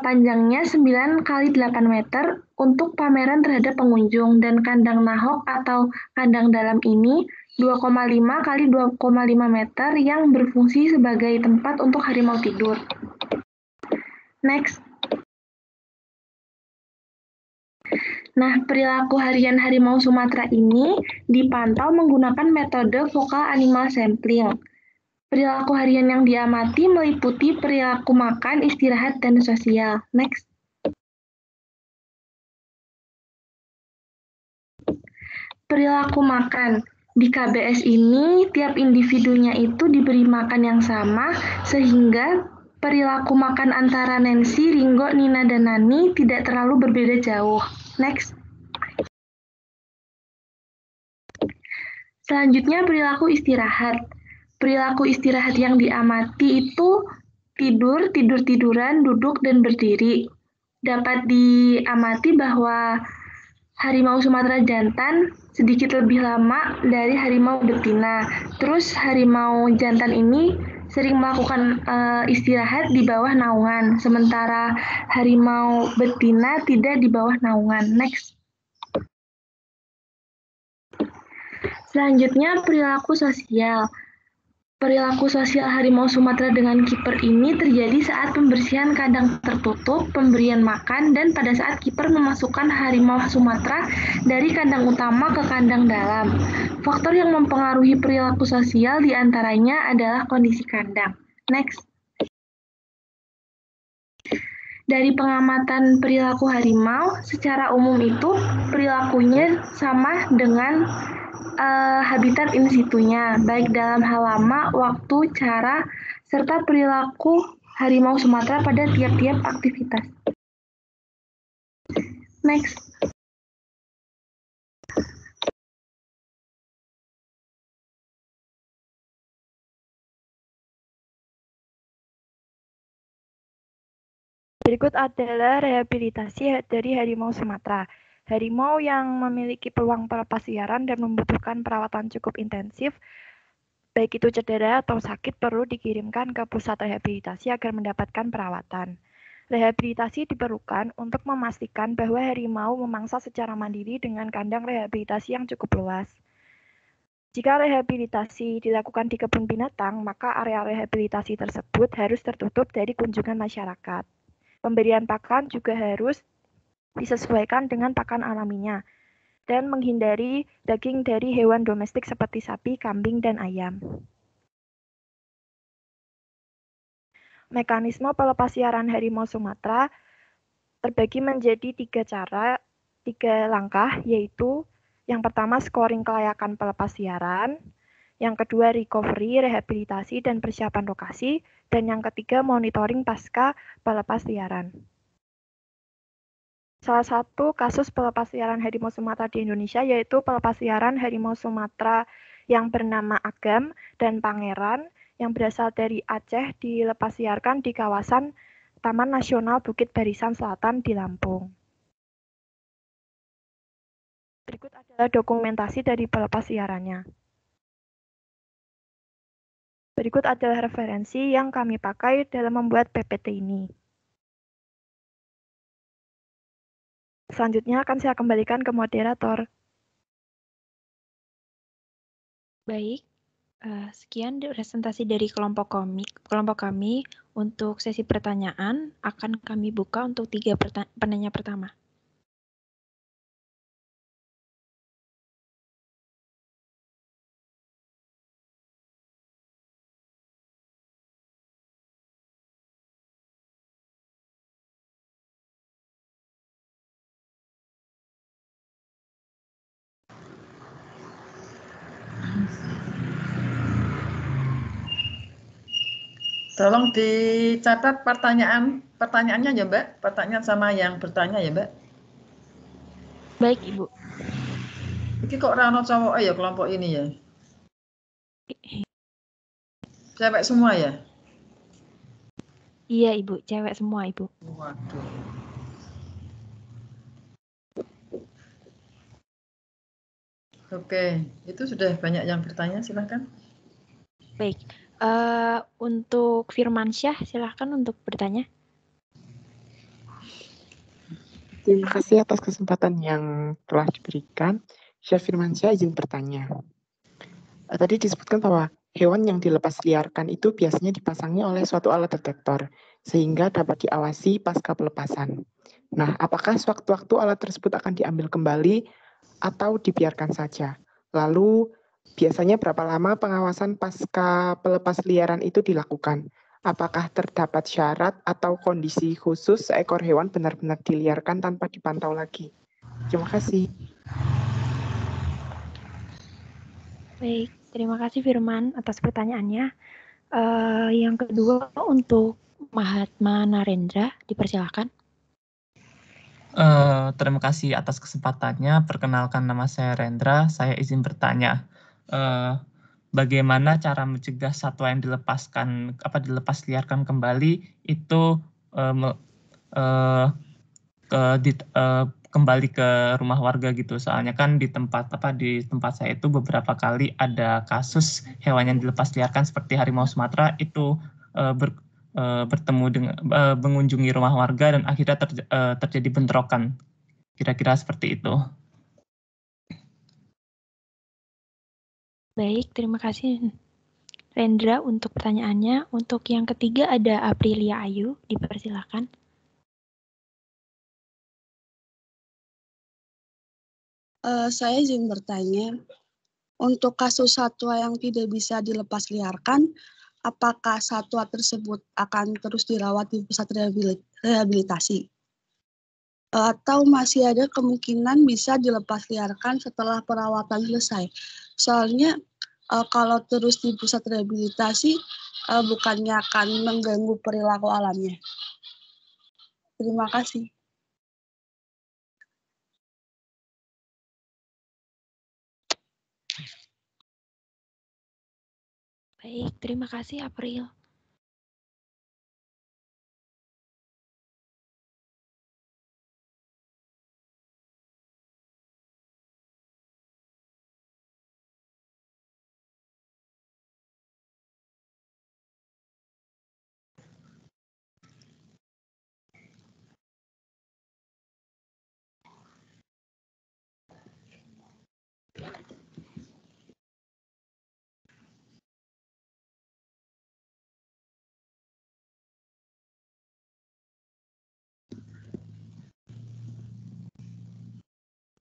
panjangnya 9 x 8 meter untuk pameran terhadap pengunjung, dan kandang nahok atau kandang dalam ini 2,5 x 2,5 meter yang berfungsi sebagai tempat untuk harimau tidur. Next. Nah, perilaku harian harimau Sumatera ini dipantau menggunakan metode vokal animal sampling. Perilaku harian yang diamati meliputi perilaku makan, istirahat, dan sosial. Next. Perilaku makan. Di KBS ini, tiap individunya itu diberi makan yang sama, sehingga perilaku makan antara Nancy, Ringo, Nina, dan Nani tidak terlalu berbeda jauh. Next. Selanjutnya, perilaku istirahat. Perilaku istirahat yang diamati itu tidur, tidur-tiduran, duduk, dan berdiri. Dapat diamati bahwa harimau Sumatera jantan sedikit lebih lama dari harimau betina. Terus harimau jantan ini sering melakukan istirahat di bawah naungan, sementara harimau betina tidak di bawah naungan. Next. Selanjutnya, perilaku sosial. Perilaku sosial harimau Sumatera dengan kiper ini terjadi saat pembersihan kandang tertutup, pemberian makan, dan pada saat kiper memasukkan harimau Sumatera dari kandang utama ke kandang dalam. Faktor yang mempengaruhi perilaku sosial diantaranya adalah kondisi kandang. Next. Dari pengamatan perilaku harimau, secara umum itu perilakunya sama dengan habitat in situnya, baik dalam hal lama, waktu, cara, serta perilaku harimau Sumatera pada tiap-tiap aktivitas. Next. Berikut adalah rehabilitasi dari harimau Sumatera. Harimau yang memiliki peluang pelepas liaran dan membutuhkan perawatan cukup intensif, baik itu cedera atau sakit, perlu dikirimkan ke pusat rehabilitasi agar mendapatkan perawatan. Rehabilitasi diperlukan untuk memastikan bahwa harimau memangsa secara mandiri dengan kandang rehabilitasi yang cukup luas. Jika rehabilitasi dilakukan di kebun binatang, maka area rehabilitasi tersebut harus tertutup dari kunjungan masyarakat. Pemberian pakan juga harus disesuaikan dengan pakan alaminya dan menghindari daging dari hewan domestik seperti sapi, kambing, dan ayam. Mekanisme pelepasliaran harimau Sumatera terbagi menjadi tiga langkah, yaitu yang pertama scoring kelayakan pelepasliaran, yang kedua recovery, rehabilitasi, dan persiapan lokasi, dan yang ketiga monitoring pasca pelepasliaran. Salah satu kasus pelepasliaran harimau Sumatera di Indonesia yaitu pelepasliaran harimau Sumatera yang bernama Agam dan Pangeran yang berasal dari Aceh dilepasliarkan di kawasan Taman Nasional Bukit Barisan Selatan di Lampung. Berikut adalah dokumentasi dari pelepasliarannya. Berikut adalah referensi yang kami pakai dalam membuat PPT ini. Selanjutnya akan saya kembalikan ke moderator. Baik, sekian presentasi dari kelompok kami. Untuk sesi pertanyaan akan kami buka untuk 3 penanya pertama. Tolong dicatat pertanyaannya ya Mbak, pertanyaan sama yang bertanya ya Mbak. Baik Ibu. Ini kok rano cowok ya kelompok ini ya? Cewek semua ya? Iya Ibu, cewek semua Ibu. Waduh. Oke, itu sudah banyak yang bertanya, silahkan. Baik, untuk Firmansyah silahkan untuk bertanya. Terima kasih atas kesempatan yang telah diberikan. Syah Firmansyah izin bertanya. Tadi disebutkan bahwa hewan yang dilepas liarkan itu biasanya dipasangi oleh suatu alat detektor, sehingga dapat diawasi pasca pelepasan. Nah, apakah sewaktu-waktu alat tersebut akan diambil kembali atau dibiarkan saja? Lalu, biasanya berapa lama pengawasan pasca pelepas liaran itu dilakukan? Apakah terdapat syarat atau kondisi khusus seekor hewan benar-benar diliarkan tanpa dipantau lagi? Terima kasih. Baik, terima kasih Firman atas pertanyaannya. Yang kedua untuk Mahatma Narendra, dipersilakan. Terima kasih atas kesempatannya. Perkenalkan, nama saya Rendra. Saya izin bertanya. Bagaimana cara mencegah satwa yang dilepas liarkan kembali itu kembali ke rumah warga gitu. Soalnya kan di tempat saya itu beberapa kali ada kasus hewan yang dilepas liarkan seperti harimau Sumatera itu bertemu dengan mengunjungi rumah warga dan akhirnya terjadi bentrokan. Kira-kira seperti itu. Baik, terima kasih Rendra untuk pertanyaannya. Untuk yang ketiga ada Aprilia Ayu, dipersilakan. Saya izin bertanya, untuk kasus satwa yang tidak bisa dilepas liarkan, apakah satwa tersebut akan terus dirawat di pusat rehabilitasi? Atau masih ada kemungkinan bisa dilepas liarkan setelah perawatan selesai? Soalnya kalau terus di pusat rehabilitasi, bukannya akan mengganggu perilaku alamnya. Terima kasih. Baik, terima kasih April.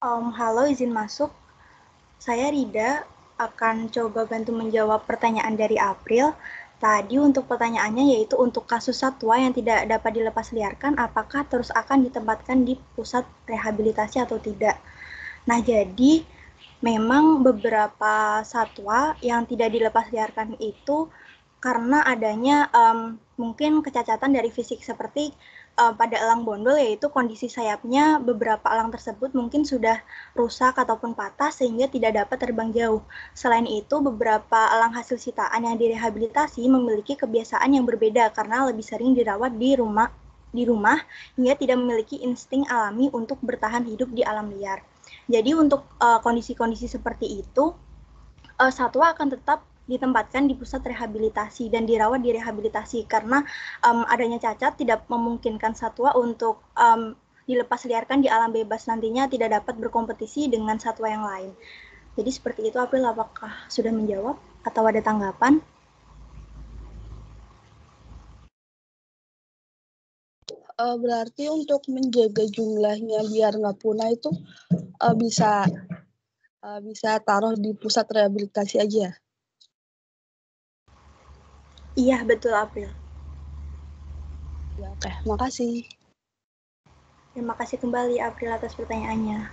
Halo, izin masuk. Saya Rida akan coba bantu menjawab pertanyaan dari April. Tadi untuk pertanyaannya yaitu untuk kasus satwa yang tidak dapat dilepas liarkan, apakah terus akan ditempatkan di pusat rehabilitasi atau tidak? Nah, jadi memang beberapa satwa yang tidak dilepas liarkan itu karena adanya mungkin kecacatan dari fisik seperti pada elang bondol, yaitu kondisi sayapnya beberapa elang tersebut mungkin sudah rusak ataupun patah sehingga tidak dapat terbang jauh. Selain itu, beberapa elang hasil sitaan yang direhabilitasi memiliki kebiasaan yang berbeda karena lebih sering dirawat di rumah hingga tidak memiliki insting alami untuk bertahan hidup di alam liar. Jadi untuk kondisi-kondisi seperti itu, satwa akan tetap ditempatkan di pusat rehabilitasi dan dirawat di rehabilitasi karena adanya cacat tidak memungkinkan satwa untuk dilepas liarkan di alam bebas, nantinya tidak dapat berkompetisi dengan satwa yang lain. Jadi seperti itu. April, apakah sudah menjawab atau ada tanggapan? Berarti untuk menjaga jumlahnya biar nggak punah itu bisa taruh di pusat rehabilitasi aja. Iya, betul April. Ya, oke, makasih. Terima kasih kembali April atas pertanyaannya.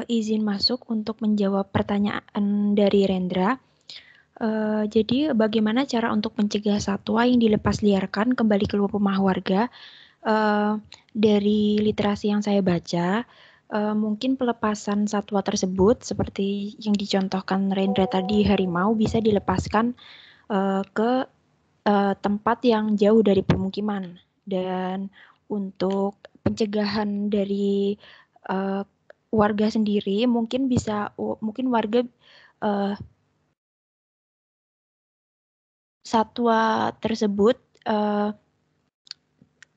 Izin masuk untuk menjawab pertanyaan dari Rendra. Jadi bagaimana cara untuk mencegah satwa yang dilepas liarkan kembali ke rumah warga? Dari literasi yang saya baca, mungkin pelepasan satwa tersebut seperti yang dicontohkan Rendra tadi, harimau bisa dilepaskan ke tempat yang jauh dari pemukiman. Dan untuk pencegahan dari warga sendiri mungkin warga satwa tersebut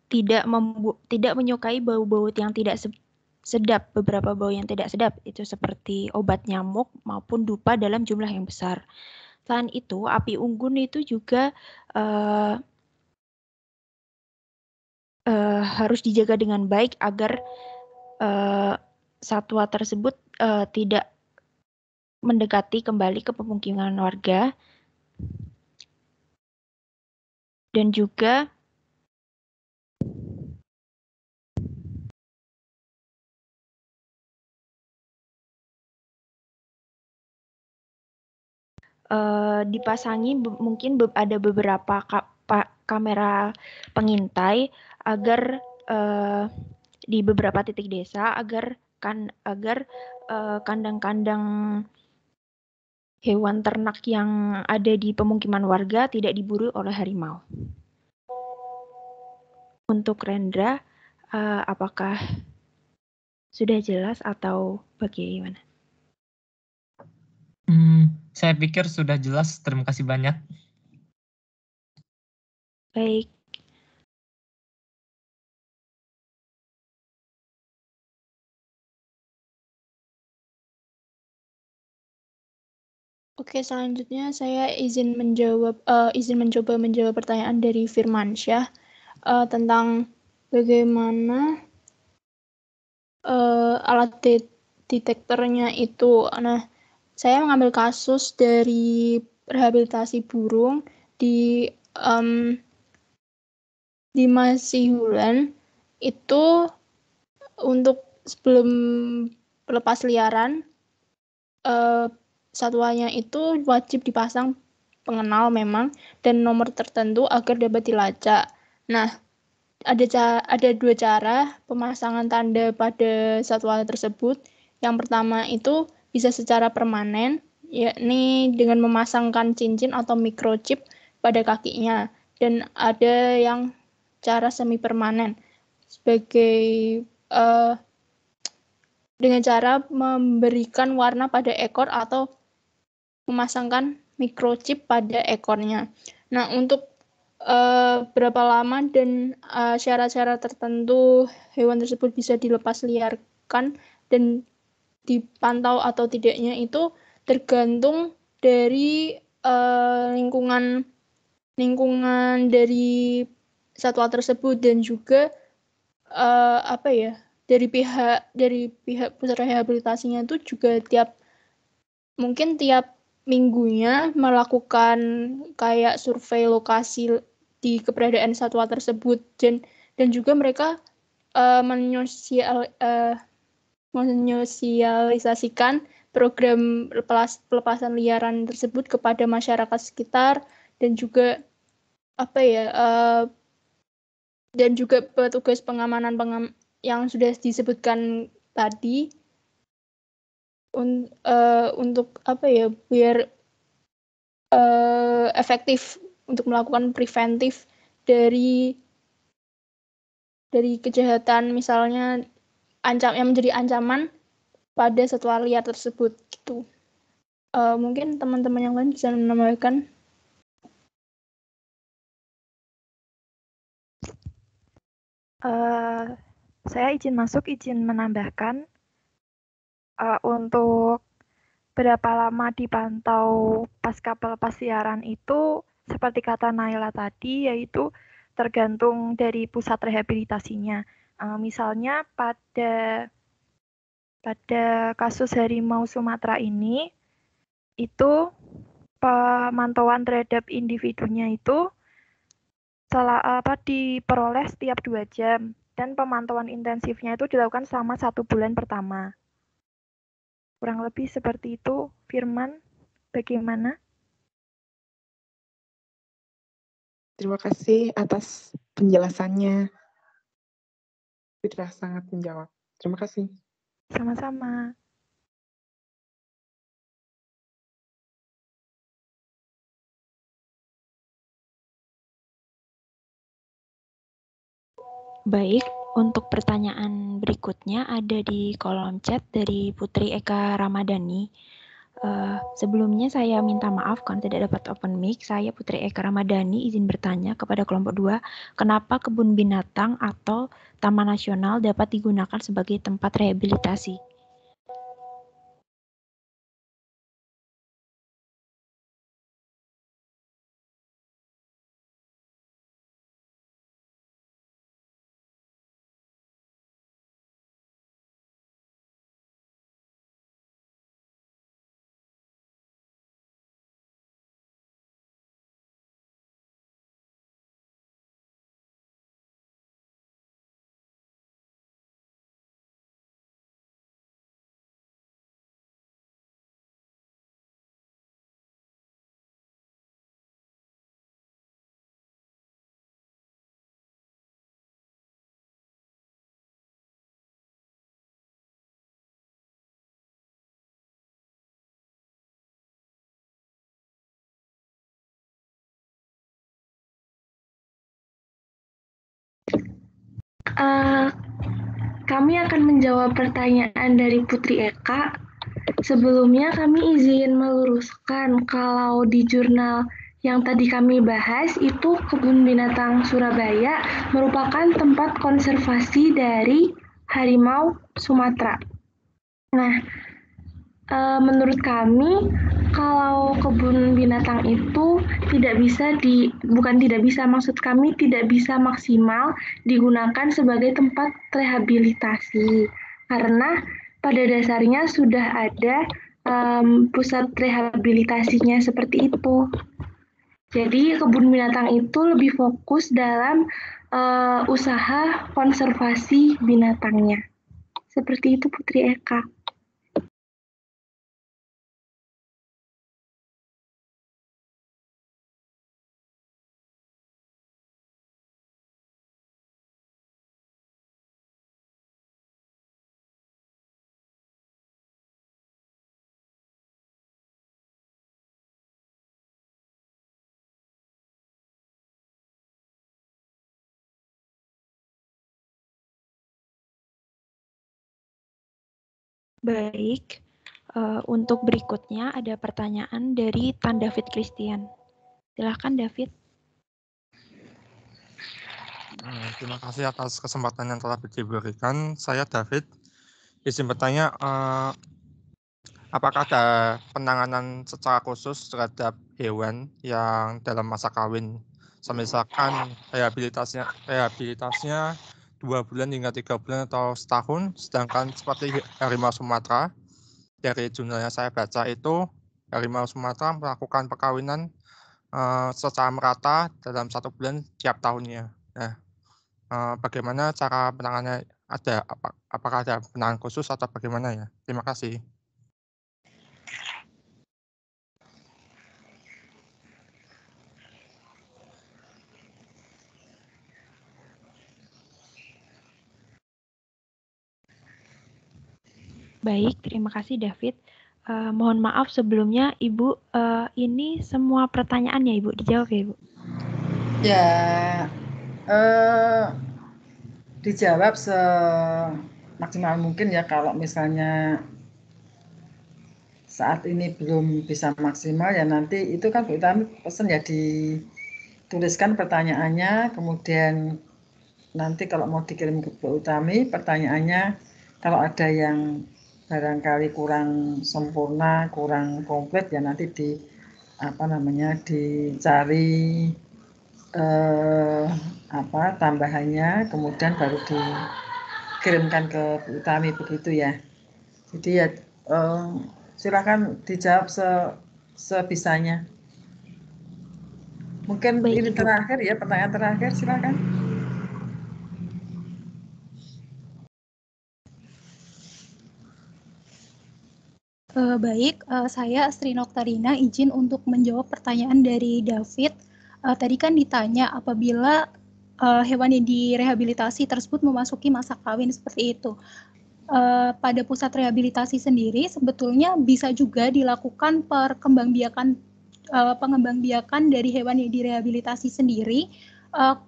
tidak menyukai bau-bau yang tidak sedap. Beberapa bau yang tidak sedap itu seperti obat nyamuk maupun dupa dalam jumlah yang besar. Selain itu, api unggun itu juga harus dijaga dengan baik agar satwa tersebut tidak mendekati kembali ke pemukiman warga, dan juga dipasangi mungkin ada beberapa kamera pengintai agar di beberapa titik desa agar kandang-kandang hewan ternak yang ada di pemukiman warga tidak diburu oleh harimau. Untuk Rendra, apakah sudah jelas atau bagaimana? Saya pikir sudah jelas. Terima kasih banyak. Baik. Oke, selanjutnya saya izin mencoba menjawab pertanyaan dari Firmansyah tentang bagaimana alat detektornya itu. Nah, saya mengambil kasus dari rehabilitasi burung di Masihulan itu. Untuk sebelum pelepas liaran, satwanya itu wajib dipasang pengenal memang dan nomor tertentu agar dapat dilacak. Nah, ada dua cara pemasangan tanda pada satwa tersebut. Yang pertama itu bisa secara permanen, yakni dengan memasangkan cincin atau microchip pada kakinya. Dan ada yang cara semi permanen sebagai dengan cara memberikan warna pada ekor atau memasangkan microchip pada ekornya. Nah, untuk berapa lama dan syarat-syarat tertentu hewan tersebut bisa dilepas liarkan dan dipantau atau tidaknya itu tergantung dari lingkungan dari satwa tersebut dan juga dari pihak pusat rehabilitasinya itu juga tiap minggunya melakukan kayak survei lokasi di keberadaan satwa tersebut dan juga mereka menyosialisasikan program pelepasan liaran tersebut kepada masyarakat sekitar dan juga dan juga petugas pengamanan yang sudah disebutkan tadi untuk biar efektif untuk melakukan preventif dari kejahatan misalnya yang menjadi ancaman pada satwa liar tersebut gitu. Mungkin teman-teman yang lain bisa menambahkan. Saya izin menambahkan untuk berapa lama dipantau pasca pelepas liaran itu seperti kata Naila tadi, yaitu tergantung dari pusat rehabilitasinya. Misalnya pada kasus harimau Sumatera ini, itu pemantauan terhadap individunya itu diperoleh setiap 2 jam dan pemantauan intensifnya itu dilakukan selama 1 bulan pertama. Kurang lebih seperti itu. Firman, bagaimana? Terima kasih atas penjelasannya. Sudah sangat menjawab. Terima kasih. Sama-sama. Baik, untuk pertanyaan berikutnya ada di kolom chat dari Putri Eka Ramadhani. Sebelumnya saya minta maaf karena tidak dapat open mic. Saya Putri Eka Ramadhani izin bertanya kepada kelompok 2, kenapa kebun binatang atau taman nasional dapat digunakan sebagai tempat rehabilitasi? Kami akan menjawab pertanyaan dari Putri Eka. Sebelumnya kami izin meluruskan kalau di jurnal yang tadi kami bahas itu Kebun Binatang Surabaya merupakan tempat konservasi dari harimau Sumatera. Nah, menurut kami kalau kebun binatang itu tidak bisa maksimal digunakan sebagai tempat rehabilitasi karena pada dasarnya sudah ada pusat rehabilitasinya seperti itu. Jadi kebun binatang itu lebih fokus dalam usaha konservasi binatangnya. Seperti itu Putri Eka. Baik, untuk berikutnya ada pertanyaan dari Tan David Christian. Silahkan David. Terima kasih atas kesempatan yang telah diberikan. Saya David, izin bertanya, apakah ada penanganan secara khusus terhadap hewan yang dalam masa kawin? Misalkan rehabilitasinya 2 bulan hingga 3 bulan atau setahun, sedangkan seperti harimau Sumatera, dari jurnalnya saya baca itu harimau Sumatera melakukan perkawinan secara merata dalam 1 bulan tiap tahunnya. Nah, bagaimana cara penanganannya? Apakah ada penanganan khusus atau bagaimana ya? Terima kasih. Baik, terima kasih David. Mohon maaf sebelumnya Ibu, ini semua pertanyaannya Ibu, dijawab ya Ibu? Ya, dijawab semaksimal mungkin ya. Kalau misalnya saat ini belum bisa maksimal ya nanti itu kan Bu Utami pesan ya dituliskan pertanyaannya, kemudian nanti kalau mau dikirim ke Bu Utami pertanyaannya kalau ada yang barangkali kurang sempurna, kurang komplit ya nanti dicari tambahannya, kemudian baru dikirimkan ke Bu Utami begitu ya. Jadi ya silakan dijawab sebisanya. Mungkin baik, ini Ibu. Terakhir ya, pertanyaan terakhir silakan. Baik, saya Astri Noktarina izin untuk menjawab pertanyaan dari David. Tadi kan ditanya apabila hewan yang direhabilitasi tersebut memasuki masa kawin seperti itu. Pada pusat rehabilitasi sendiri sebetulnya bisa juga dilakukan pengembangbiakan dari hewan yang direhabilitasi sendiri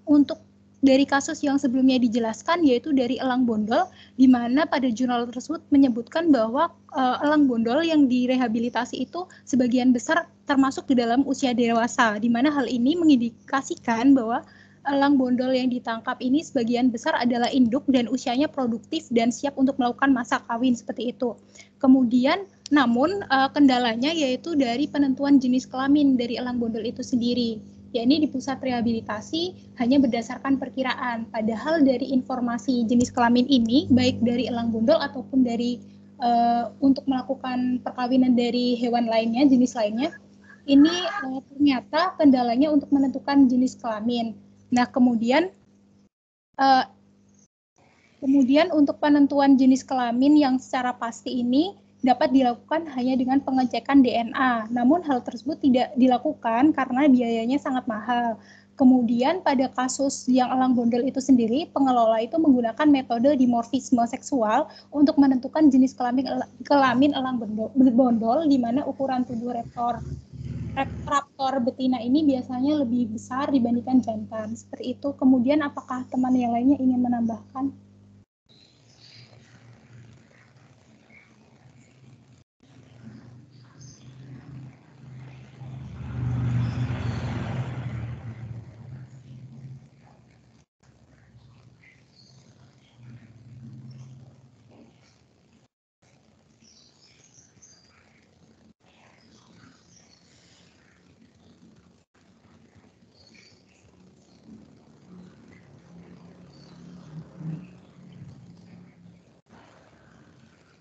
untuk dari kasus yang sebelumnya dijelaskan, yaitu dari elang bondol, di mana pada jurnal tersebut menyebutkan bahwa elang bondol yang direhabilitasi itu sebagian besar termasuk di dalam usia dewasa, di mana hal ini mengindikasikan bahwa elang bondol yang ditangkap ini sebagian besar adalah induk dan usianya produktif dan siap untuk melakukan masa kawin seperti itu. Kemudian, namun kendalanya yaitu dari penentuan jenis kelamin dari elang bondol itu sendiri. Yakni di pusat rehabilitasi hanya berdasarkan perkiraan, padahal dari informasi jenis kelamin ini, baik dari elang bondol ataupun dari untuk melakukan perkawinan dari hewan lainnya, jenis lainnya, ini ternyata kendalanya untuk menentukan jenis kelamin. Nah, kemudian untuk penentuan jenis kelamin yang secara pasti ini dapat dilakukan hanya dengan pengecekan DNA. Namun hal tersebut tidak dilakukan karena biayanya sangat mahal. Kemudian pada kasus yang elang bondol itu sendiri, pengelola itu menggunakan metode dimorfisme seksual untuk menentukan jenis kelamin elang bondol, di mana ukuran tubuh raptor betina ini biasanya lebih besar dibandingkan jantan. Seperti itu. Kemudian apakah teman yang lainnya ingin menambahkan?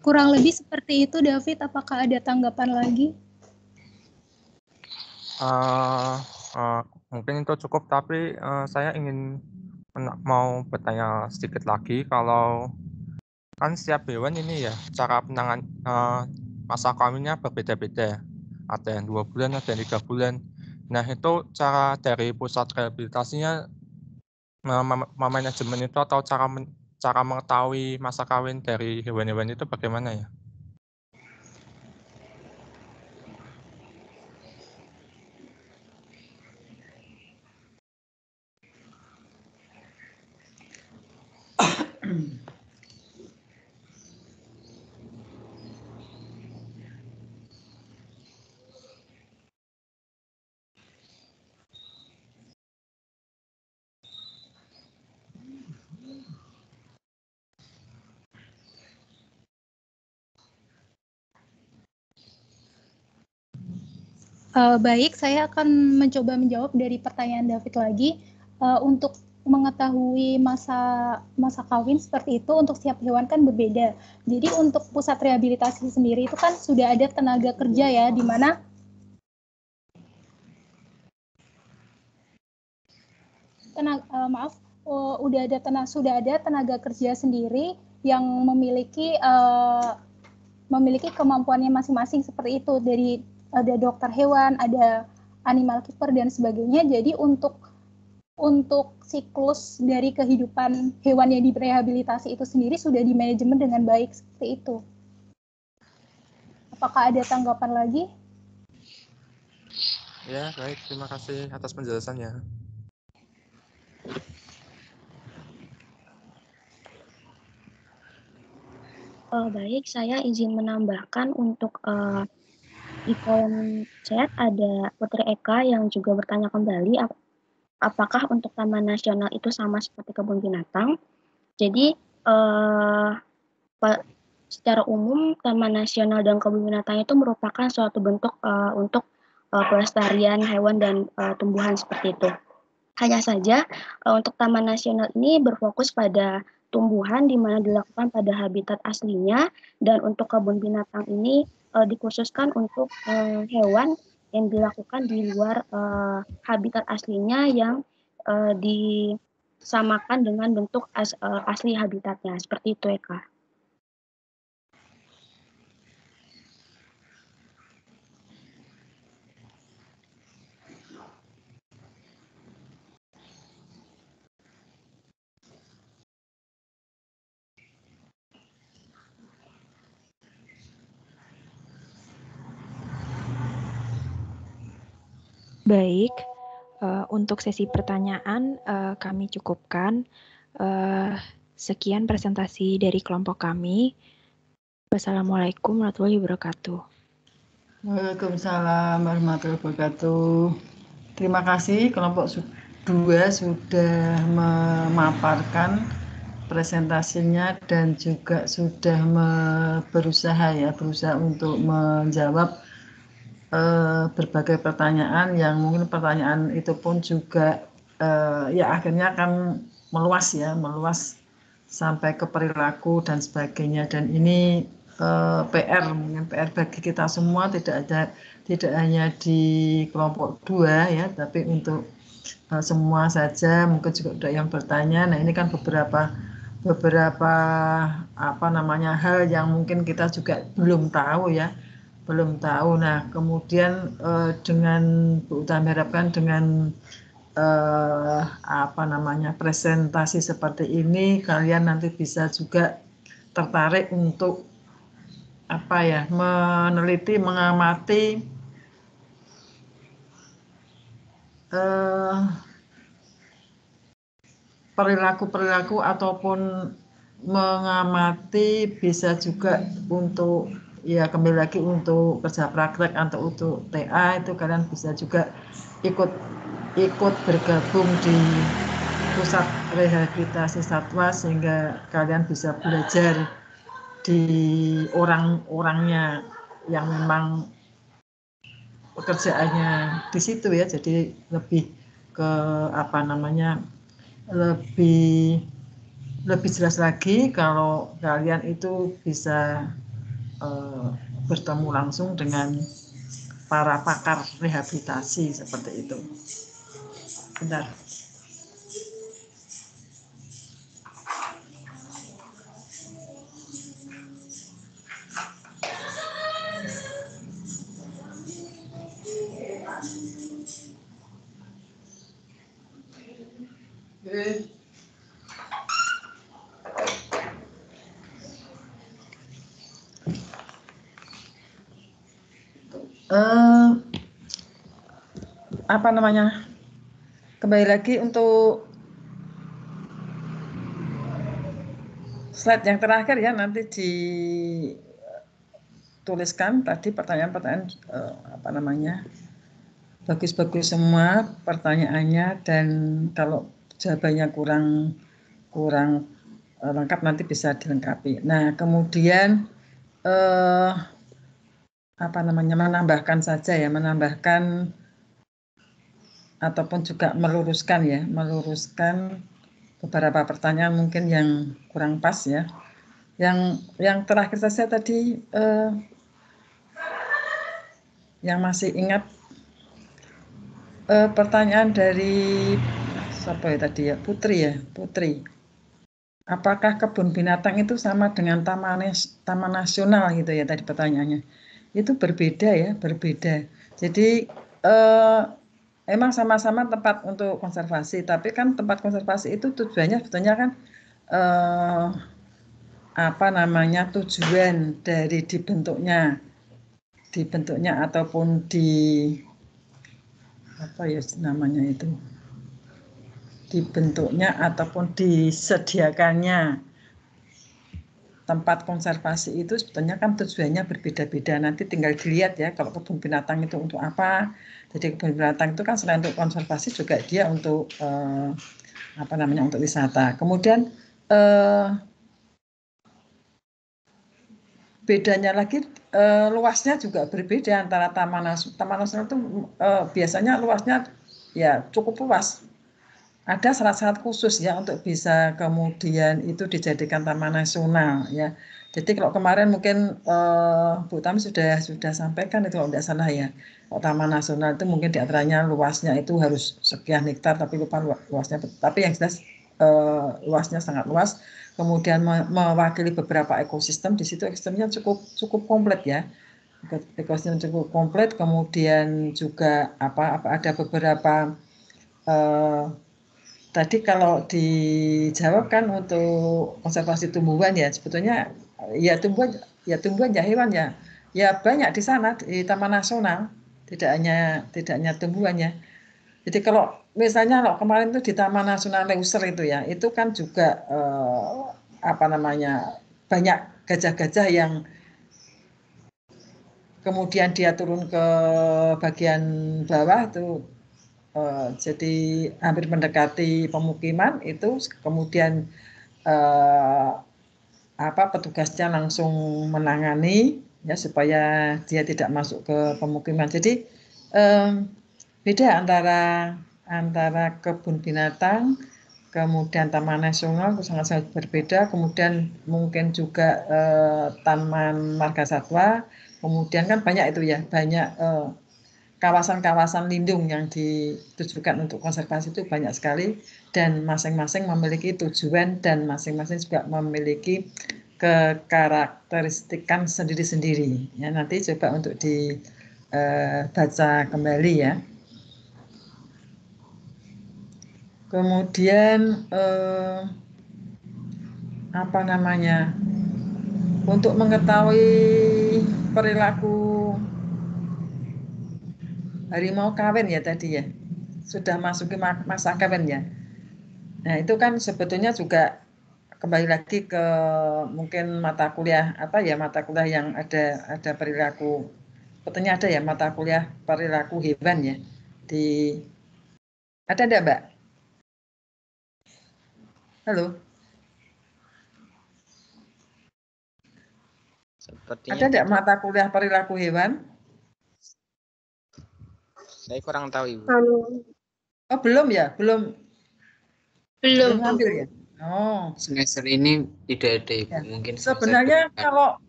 Kurang lebih seperti itu, David. Apakah ada tanggapan lagi? Mungkin itu cukup, tapi saya ingin mau bertanya sedikit lagi. Kalau kan setiap hewan ini ya cara penanganan masa kawinnya berbeda-beda. Ada yang 2 bulan, ada yang 3 bulan. Nah, itu cara dari pusat rehabilitasinya manajemen itu atau cara mengetahui masa kawin dari hewan-hewan itu bagaimana ya? Baik, saya akan mencoba menjawab dari pertanyaan David lagi. Untuk mengetahui masa kawin seperti itu untuk setiap hewan kan berbeda. Jadi untuk pusat rehabilitasi sendiri itu kan sudah ada tenaga kerja ya, di mana sudah ada tenaga kerja sendiri yang memiliki kemampuannya masing-masing seperti itu. Dari ada dokter hewan, ada animal keeper dan sebagainya. Jadi untuk siklus dari kehidupan hewan yang direhabilitasi itu sendiri sudah dimanajemen dengan baik seperti itu. Apakah ada tanggapan lagi? Ya, baik. Terima kasih atas penjelasannya. Baik, saya izin menambahkan untuk di kolom chat ada Putri Eka yang juga bertanya kembali, apakah untuk Taman Nasional itu sama seperti kebun binatang? Jadi secara umum Taman Nasional dan kebun binatang itu merupakan suatu bentuk untuk pelestarian hewan dan tumbuhan seperti itu. Hanya saja untuk Taman Nasional ini berfokus pada tumbuhan di mana dilakukan pada habitat aslinya, dan untuk kebun binatang ini dikhususkan untuk hewan yang dilakukan di luar habitat aslinya yang disamakan dengan bentuk asli habitatnya. Seperti itu, Eka. Baik, Untuk sesi pertanyaan kami cukupkan. Sekian presentasi dari kelompok kami. Wassalamualaikum warahmatullahi wabarakatuh. Waalaikumsalam warahmatullahi wabarakatuh. Terima kasih kelompok 2 sudah memaparkan presentasinya dan juga sudah berusaha untuk menjawab berbagai pertanyaan yang mungkin pertanyaan itu pun juga ya akhirnya akan meluas sampai ke perilaku dan sebagainya, dan ini PR bagi kita semua, tidak hanya di kelompok 2 ya, tapi untuk semua saja. Mungkin juga ada yang bertanya. Nah, ini kan beberapa hal yang mungkin kita juga belum tahu. Nah, kemudian dengan Bu Utami harapkan dengan presentasi seperti ini kalian nanti bisa juga tertarik untuk meneliti, mengamati perilaku ataupun mengamati, bisa juga untuk kembali lagi untuk kerja praktek atau untuk TA, itu kalian bisa juga ikut bergabung di pusat rehabilitasi satwa sehingga kalian bisa belajar di orang-orangnya yang memang pekerjaannya di situ ya. Jadi lebih ke lebih jelas lagi kalau kalian itu bisa bertemu langsung dengan para pakar rehabilitasi seperti itu. Bentar. Kembali lagi untuk slide yang terakhir ya, nanti dituliskan tadi pertanyaan-pertanyaan bagus-bagus semua pertanyaannya, dan kalau jawabannya kurang lengkap nanti bisa dilengkapi. Nah, kemudian menambahkan ataupun juga meluruskan beberapa pertanyaan mungkin yang kurang pas ya. Yang terakhir saja tadi yang masih ingat pertanyaan dari siapa ya tadi ya, Putri. Apakah kebun binatang itu sama dengan taman nasional gitu ya tadi pertanyaannya? Itu berbeda. Jadi emang sama-sama tempat untuk konservasi, tapi kan tempat konservasi itu tujuannya sebetulnya kan tujuan dari dibentuknya ataupun dibentuknya ataupun disediakannya tempat konservasi itu sebetulnya kan tujuannya berbeda-beda. Nanti tinggal dilihat ya kalau kebun binatang itu untuk apa. Jadi kebun binatang itu kan selain untuk konservasi juga dia untuk untuk wisata. Kemudian bedanya lagi luasnya juga berbeda antara taman nasional itu biasanya luasnya ya cukup luas. Ada syarat-syarat khusus ya untuk bisa kemudian itu dijadikan taman nasional ya. Jadi kalau kemarin mungkin Bu Tami sudah sampaikan itu kalau tidak salah ya. Kalau taman nasional itu mungkin diantaranya luasnya itu harus sekian hektar, tapi lupa luasnya. Tapi yang jelas luasnya sangat luas. Kemudian mewakili beberapa ekosistem, di situ ekosistemnya cukup komplit ya. Ekosistem cukup komplit. Kemudian juga ada beberapa tadi kalau dijawab kan untuk konservasi tumbuhan ya, sebetulnya ya tumbuhan ya hewan ya banyak di sana di Taman Nasional, tidak hanya tumbuhan ya. Jadi kalau misalnya kalau kemarin itu di Taman Nasional Leuser itu ya, itu kan juga apa namanya, banyak gajah-gajah yang kemudian dia turun ke bagian bawah itu, jadi hampir mendekati pemukiman itu, kemudian petugasnya langsung menangani ya supaya dia tidak masuk ke pemukiman. Jadi beda antara kebun binatang, kemudian taman nasional itu sangat-sangat berbeda. Kemudian mungkin juga taman marga satwa. Kemudian kan banyak itu ya, banyak kawasan-kawasan lindung yang ditujukan untuk konservasi itu banyak sekali, dan masing-masing memiliki tujuan dan masing-masing juga memiliki kekarakteristikan sendiri-sendiri. Ya, nanti coba untuk dibaca kembali ya. Kemudian apa namanya, untuk mengetahui perilaku harimau kawin ya tadi ya, sudah masuki masa kawin ya. Nah itu kan sebetulnya juga kembali lagi ke mungkin mata kuliah mata kuliah yang ada perilaku, sebetulnya ada ya mata kuliah perilaku hewan ya, ada enggak Mbak? Halo? Sepertinya ada enggak mata kuliah perilaku hewan? Saya kurang tahu Ibu. Oh belum ya, belum ngambil ya. Oh, semester ini tidak ada Ibu, ya. mungkin Sebenarnya kalau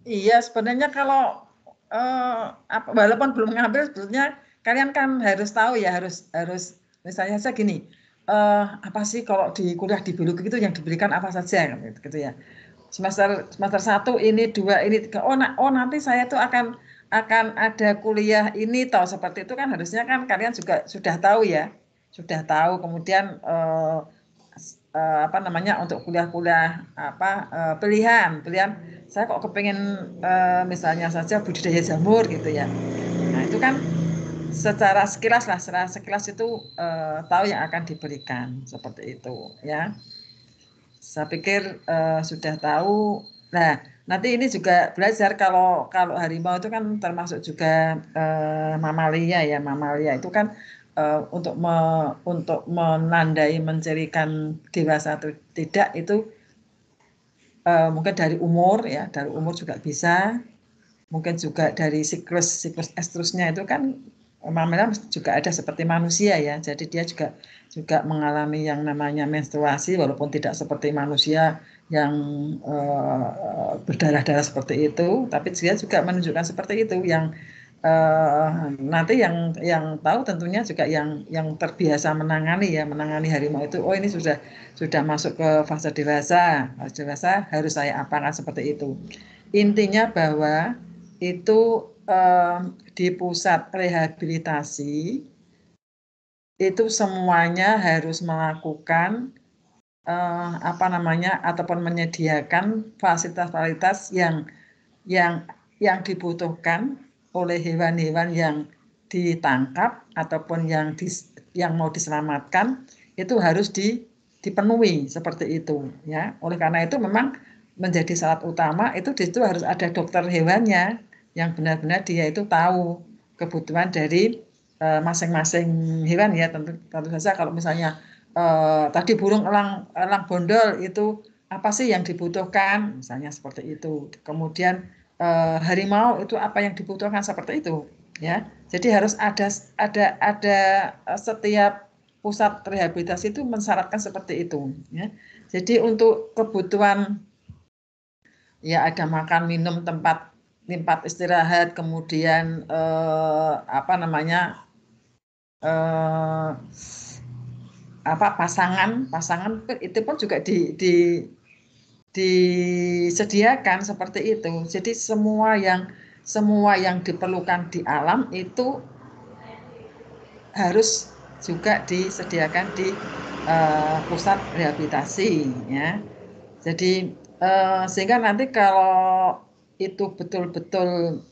walaupun belum ngambil, sebetulnya kalian kan harus tahu ya, harus misalnya saja gini, apa sih kalau di kuliah di biologi itu yang diberikan apa saja gitu ya. Semester 1 ini 2 ini 3, oh nanti saya tuh akan ada kuliah ini toh, seperti itu kan harusnya kan kalian juga sudah tahu ya, sudah tahu. Kemudian untuk kuliah-kuliah pilihan saya kok kepengen misalnya saja budidaya jamur gitu ya. Nah itu kan secara sekilas itu tahu yang akan diberikan seperti itu ya. Saya pikir sudah tahu. Nah nanti ini juga belajar kalau harimau itu kan termasuk juga mamalia ya. Mamalia itu kan untuk menandai mencirikan dewasa atau tidak itu mungkin dari umur ya, dari umur juga bisa, mungkin juga dari siklus estrusnya itu kan mamalia juga ada seperti manusia ya, jadi dia juga mengalami yang namanya menstruasi walaupun tidak seperti manusia yang berdarah-darah seperti itu, tapi dia juga menunjukkan seperti itu yang nanti yang tahu tentunya juga yang terbiasa menangani harimau itu. Oh ini sudah masuk ke fase dewasa harus saya apakan seperti itu. Intinya bahwa itu di pusat rehabilitasi itu semuanya harus melakukan ataupun menyediakan fasilitas-fasilitas yang dibutuhkan oleh hewan-hewan yang ditangkap ataupun yang mau diselamatkan, itu harus dipenuhi seperti itu ya. Oleh karena itu memang menjadi syarat utama itu di situ harus ada dokter hewannya yang benar-benar dia itu tahu kebutuhan dari masing-masing hewan ya. Tentu saja kalau misalnya tadi burung elang bondol itu apa sih yang dibutuhkan misalnya seperti itu. Kemudian harimau itu apa yang dibutuhkan seperti itu ya. Jadi harus ada setiap pusat rehabilitasi itu mensyaratkan seperti itu ya. Jadi untuk kebutuhan ya ada makan minum, tempat istirahat, kemudian pasangan itu pun juga disediakan seperti itu. Jadi semua yang diperlukan di alam itu harus juga disediakan di pusat rehabilitasi ya. Jadi sehingga nanti kalau itu betul-betul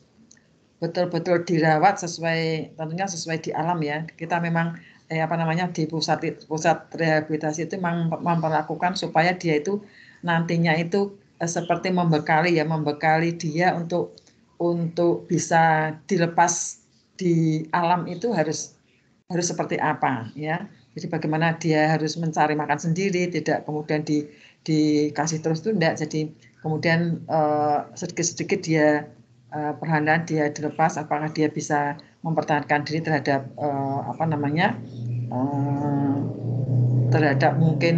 dirawat tentunya sesuai di alam ya. Kita memang di pusat rehabilitasi itu memperlakukan supaya dia itu nantinya itu seperti membekali dia untuk bisa dilepas di alam itu harus seperti apa ya. Jadi bagaimana dia harus mencari makan sendiri, tidak kemudian dikasih terus itu enggak. Jadi kemudian sedikit-sedikit dia perlahan dia dilepas, apakah dia bisa mempertahankan diri terhadap terhadap mungkin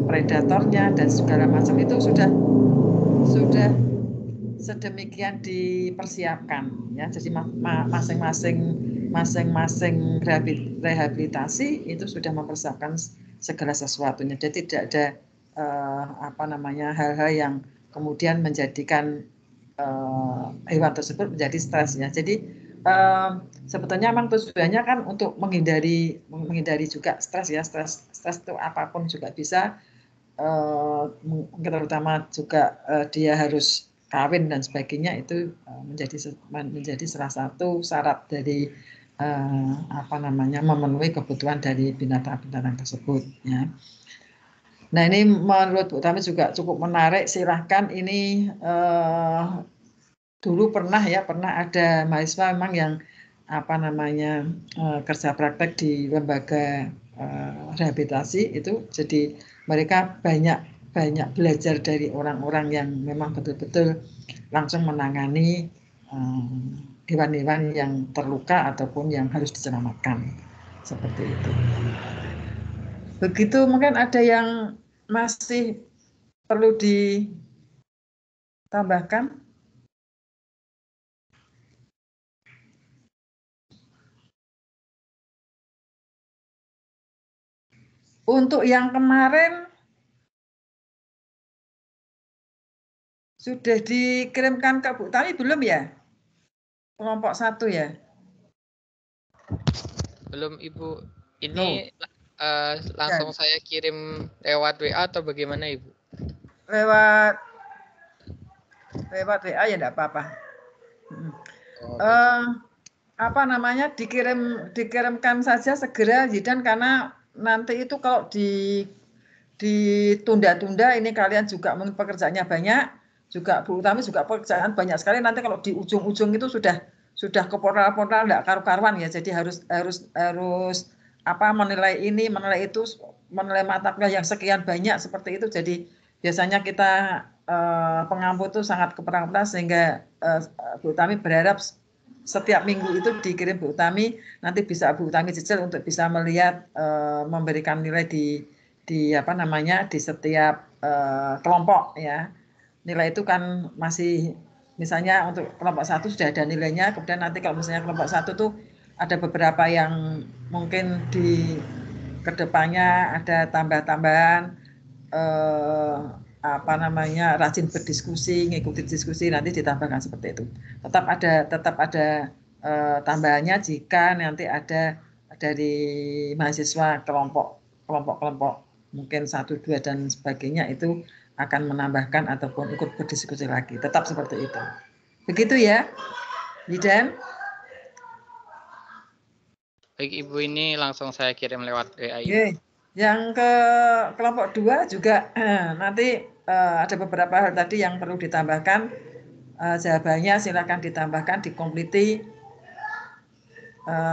predatornya dan segala macam itu sudah sedemikian dipersiapkan ya. Jadi masing-masing rehabilitasi itu sudah mempersiapkan segala sesuatunya. Jadi tidak ada hal-hal yang kemudian menjadikan hewan tersebut menjadi stres ya. Jadi sebetulnya memang tujuannya kan untuk menghindari juga stres ya. Stres itu apapun juga bisa, terutama juga dia harus kawin dan sebagainya, itu menjadi salah satu syarat dari memenuhi kebutuhan dari binatang-binatang tersebut ya. Nah, ini menurut Bu Tami juga cukup menarik. Silahkan ini dulu pernah ada mahasiswa memang yang kerja praktek di lembaga rehabilitasi itu. Jadi mereka banyak belajar dari orang-orang yang memang betul-betul langsung menangani hewan-hewan yang terluka ataupun yang harus diselamatkan seperti itu. Begitu, mungkin ada yang masih perlu ditambahkan? Untuk yang kemarin sudah dikirimkan ke Bu Tami belum ya? Kelompok 1 ya? Belum Ibu. Ini langsung saya kirim lewat WA atau bagaimana Ibu? Lewat WA ya enggak apa-apa. Dikirimkan saja segera Zidan, karena nanti itu kalau ditunda-tunda ini kalian juga pekerjaannya banyak, juga Bu Utami juga pekerjaan banyak sekali, nanti kalau di ujung-ujung itu sudah ke portal-portal enggak karu-karuan ya. Jadi harus menilai ini, menilai itu, menilai mata kuliah yang sekian banyak seperti itu. Jadi biasanya kita pengampu itu sangat keperang-perang, sehingga Bu Utami berharap setiap minggu itu dikirim Bu Utami, nanti bisa Bu Utami cicil untuk bisa melihat, memberikan nilai di setiap kelompok ya. Nilai itu kan masih, misalnya untuk kelompok 1 sudah ada nilainya, kemudian nanti kalau misalnya kelompok 1 tuh ada beberapa yang mungkin di kedepannya ada tambahan-tambahan rajin berdiskusi, ngikuti diskusi, nanti ditambahkan seperti itu. Tetap ada tambahannya jika nanti ada dari mahasiswa kelompok mungkin 1, 2 dan sebagainya itu akan menambahkan ataupun ikut berdiskusi lagi. Tetap seperti itu. Begitu ya, Zidan? Baik Ibu, ini langsung saya kirim lewat WA. Yang ke kelompok 2 juga nanti ada beberapa hal tadi yang perlu ditambahkan. Jawabannya silakan ditambahkan, dikompliti.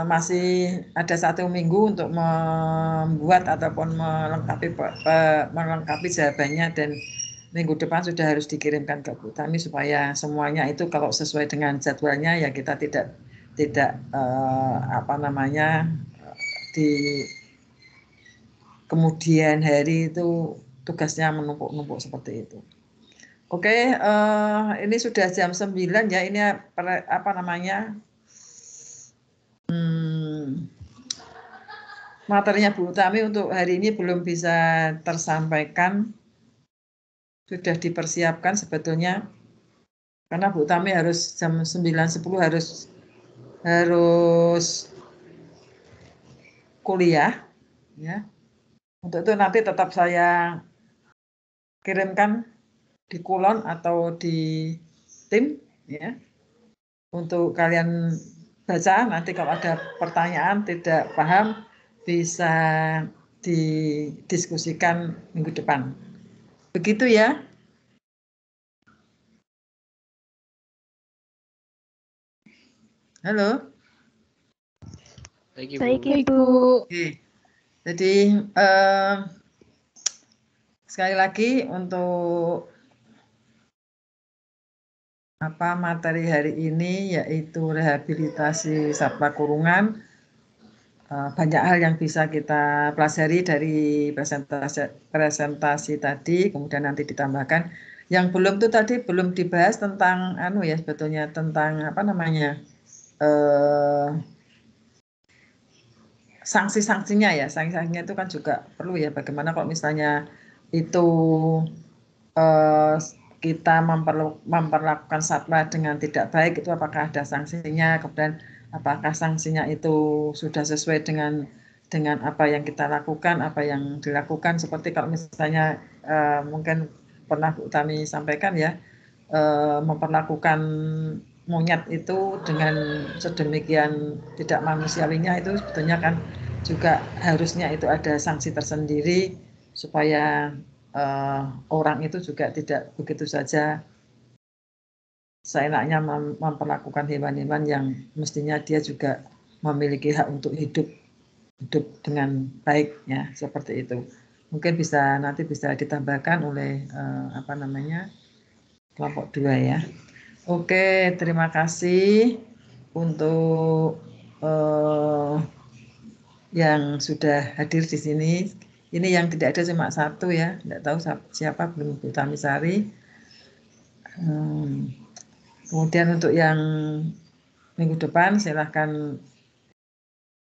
Masih ada 1 minggu untuk membuat ataupun melengkapi jawabannya, dan minggu depan sudah harus dikirimkan ke Bu Tami supaya semuanya itu kalau sesuai dengan jadwalnya ya, kita tidak di kemudian hari itu tugasnya menumpuk-numpuk seperti itu. Oke, ini sudah jam 9 ya. Ini materinya Bu Utami untuk hari ini belum bisa tersampaikan. Sudah dipersiapkan sebetulnya, karena Bu Utami harus jam 9.10 harus kuliah ya. Untuk itu nanti tetap saya kirimkan di kulon atau di tim ya, untuk kalian bacaan. Nanti kalau ada pertanyaan tidak paham bisa didiskusikan minggu depan. Begitu ya. Halo. Baik, Ibu. Oke. Jadi sekali lagi untuk materi hari ini yaitu rehabilitasi satwa kurungan. Banyak hal yang bisa kita pelajari dari presentasi tadi, kemudian nanti ditambahkan. Yang belum tuh tadi belum dibahas tentang sebetulnya tentang sanksi-sanksinya ya. Sanksi-sanksinya itu kan juga perlu ya, bagaimana kalau misalnya itu kita memperlakukan satwa dengan tidak baik, itu apakah ada sanksinya, kemudian apakah sanksinya itu sudah sesuai dengan apa yang kita lakukan, apa yang dilakukan, seperti kalau misalnya mungkin pernah Bu Utami sampaikan ya, memperlakukan monyet itu dengan sedemikian tidak manusiawinya, itu sebetulnya kan juga harusnya itu ada sanksi tersendiri supaya orang itu juga tidak begitu saja seenaknya memperlakukan hewan-hewan yang mestinya dia juga memiliki hak untuk hidup dengan baik ya, seperti itu. Mungkin nanti bisa ditambahkan oleh kelompok 2 ya. Oke, terima kasih untuk yang sudah hadir di sini. Ini yang tidak ada cuma satu ya, tidak tahu siapa, belum Bu Tamisari. Kemudian untuk yang minggu depan silahkan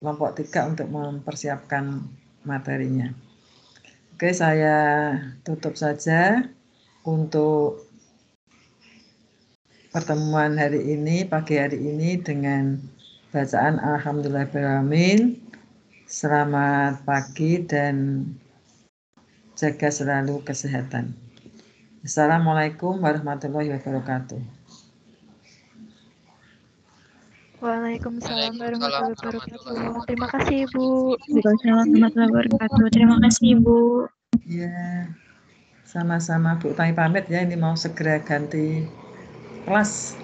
kelompok 3 untuk mempersiapkan materinya. Oke, saya tutup saja untuk pertemuan hari ini, pagi hari ini dengan bacaan Alhamdulillahirrahmanirrahim. Selamat pagi dan jaga selalu kesehatan. Assalamualaikum warahmatullahi wabarakatuh. Waalaikumsalam warahmatullahi wabarakatuh. Terima kasih, Ibu. Waalaikumsalam warahmatullahi wabarakatuh. Terima kasih, Ibu. Ya, sama-sama Bu Utami pamit ya, ini mau segera ganti kelas.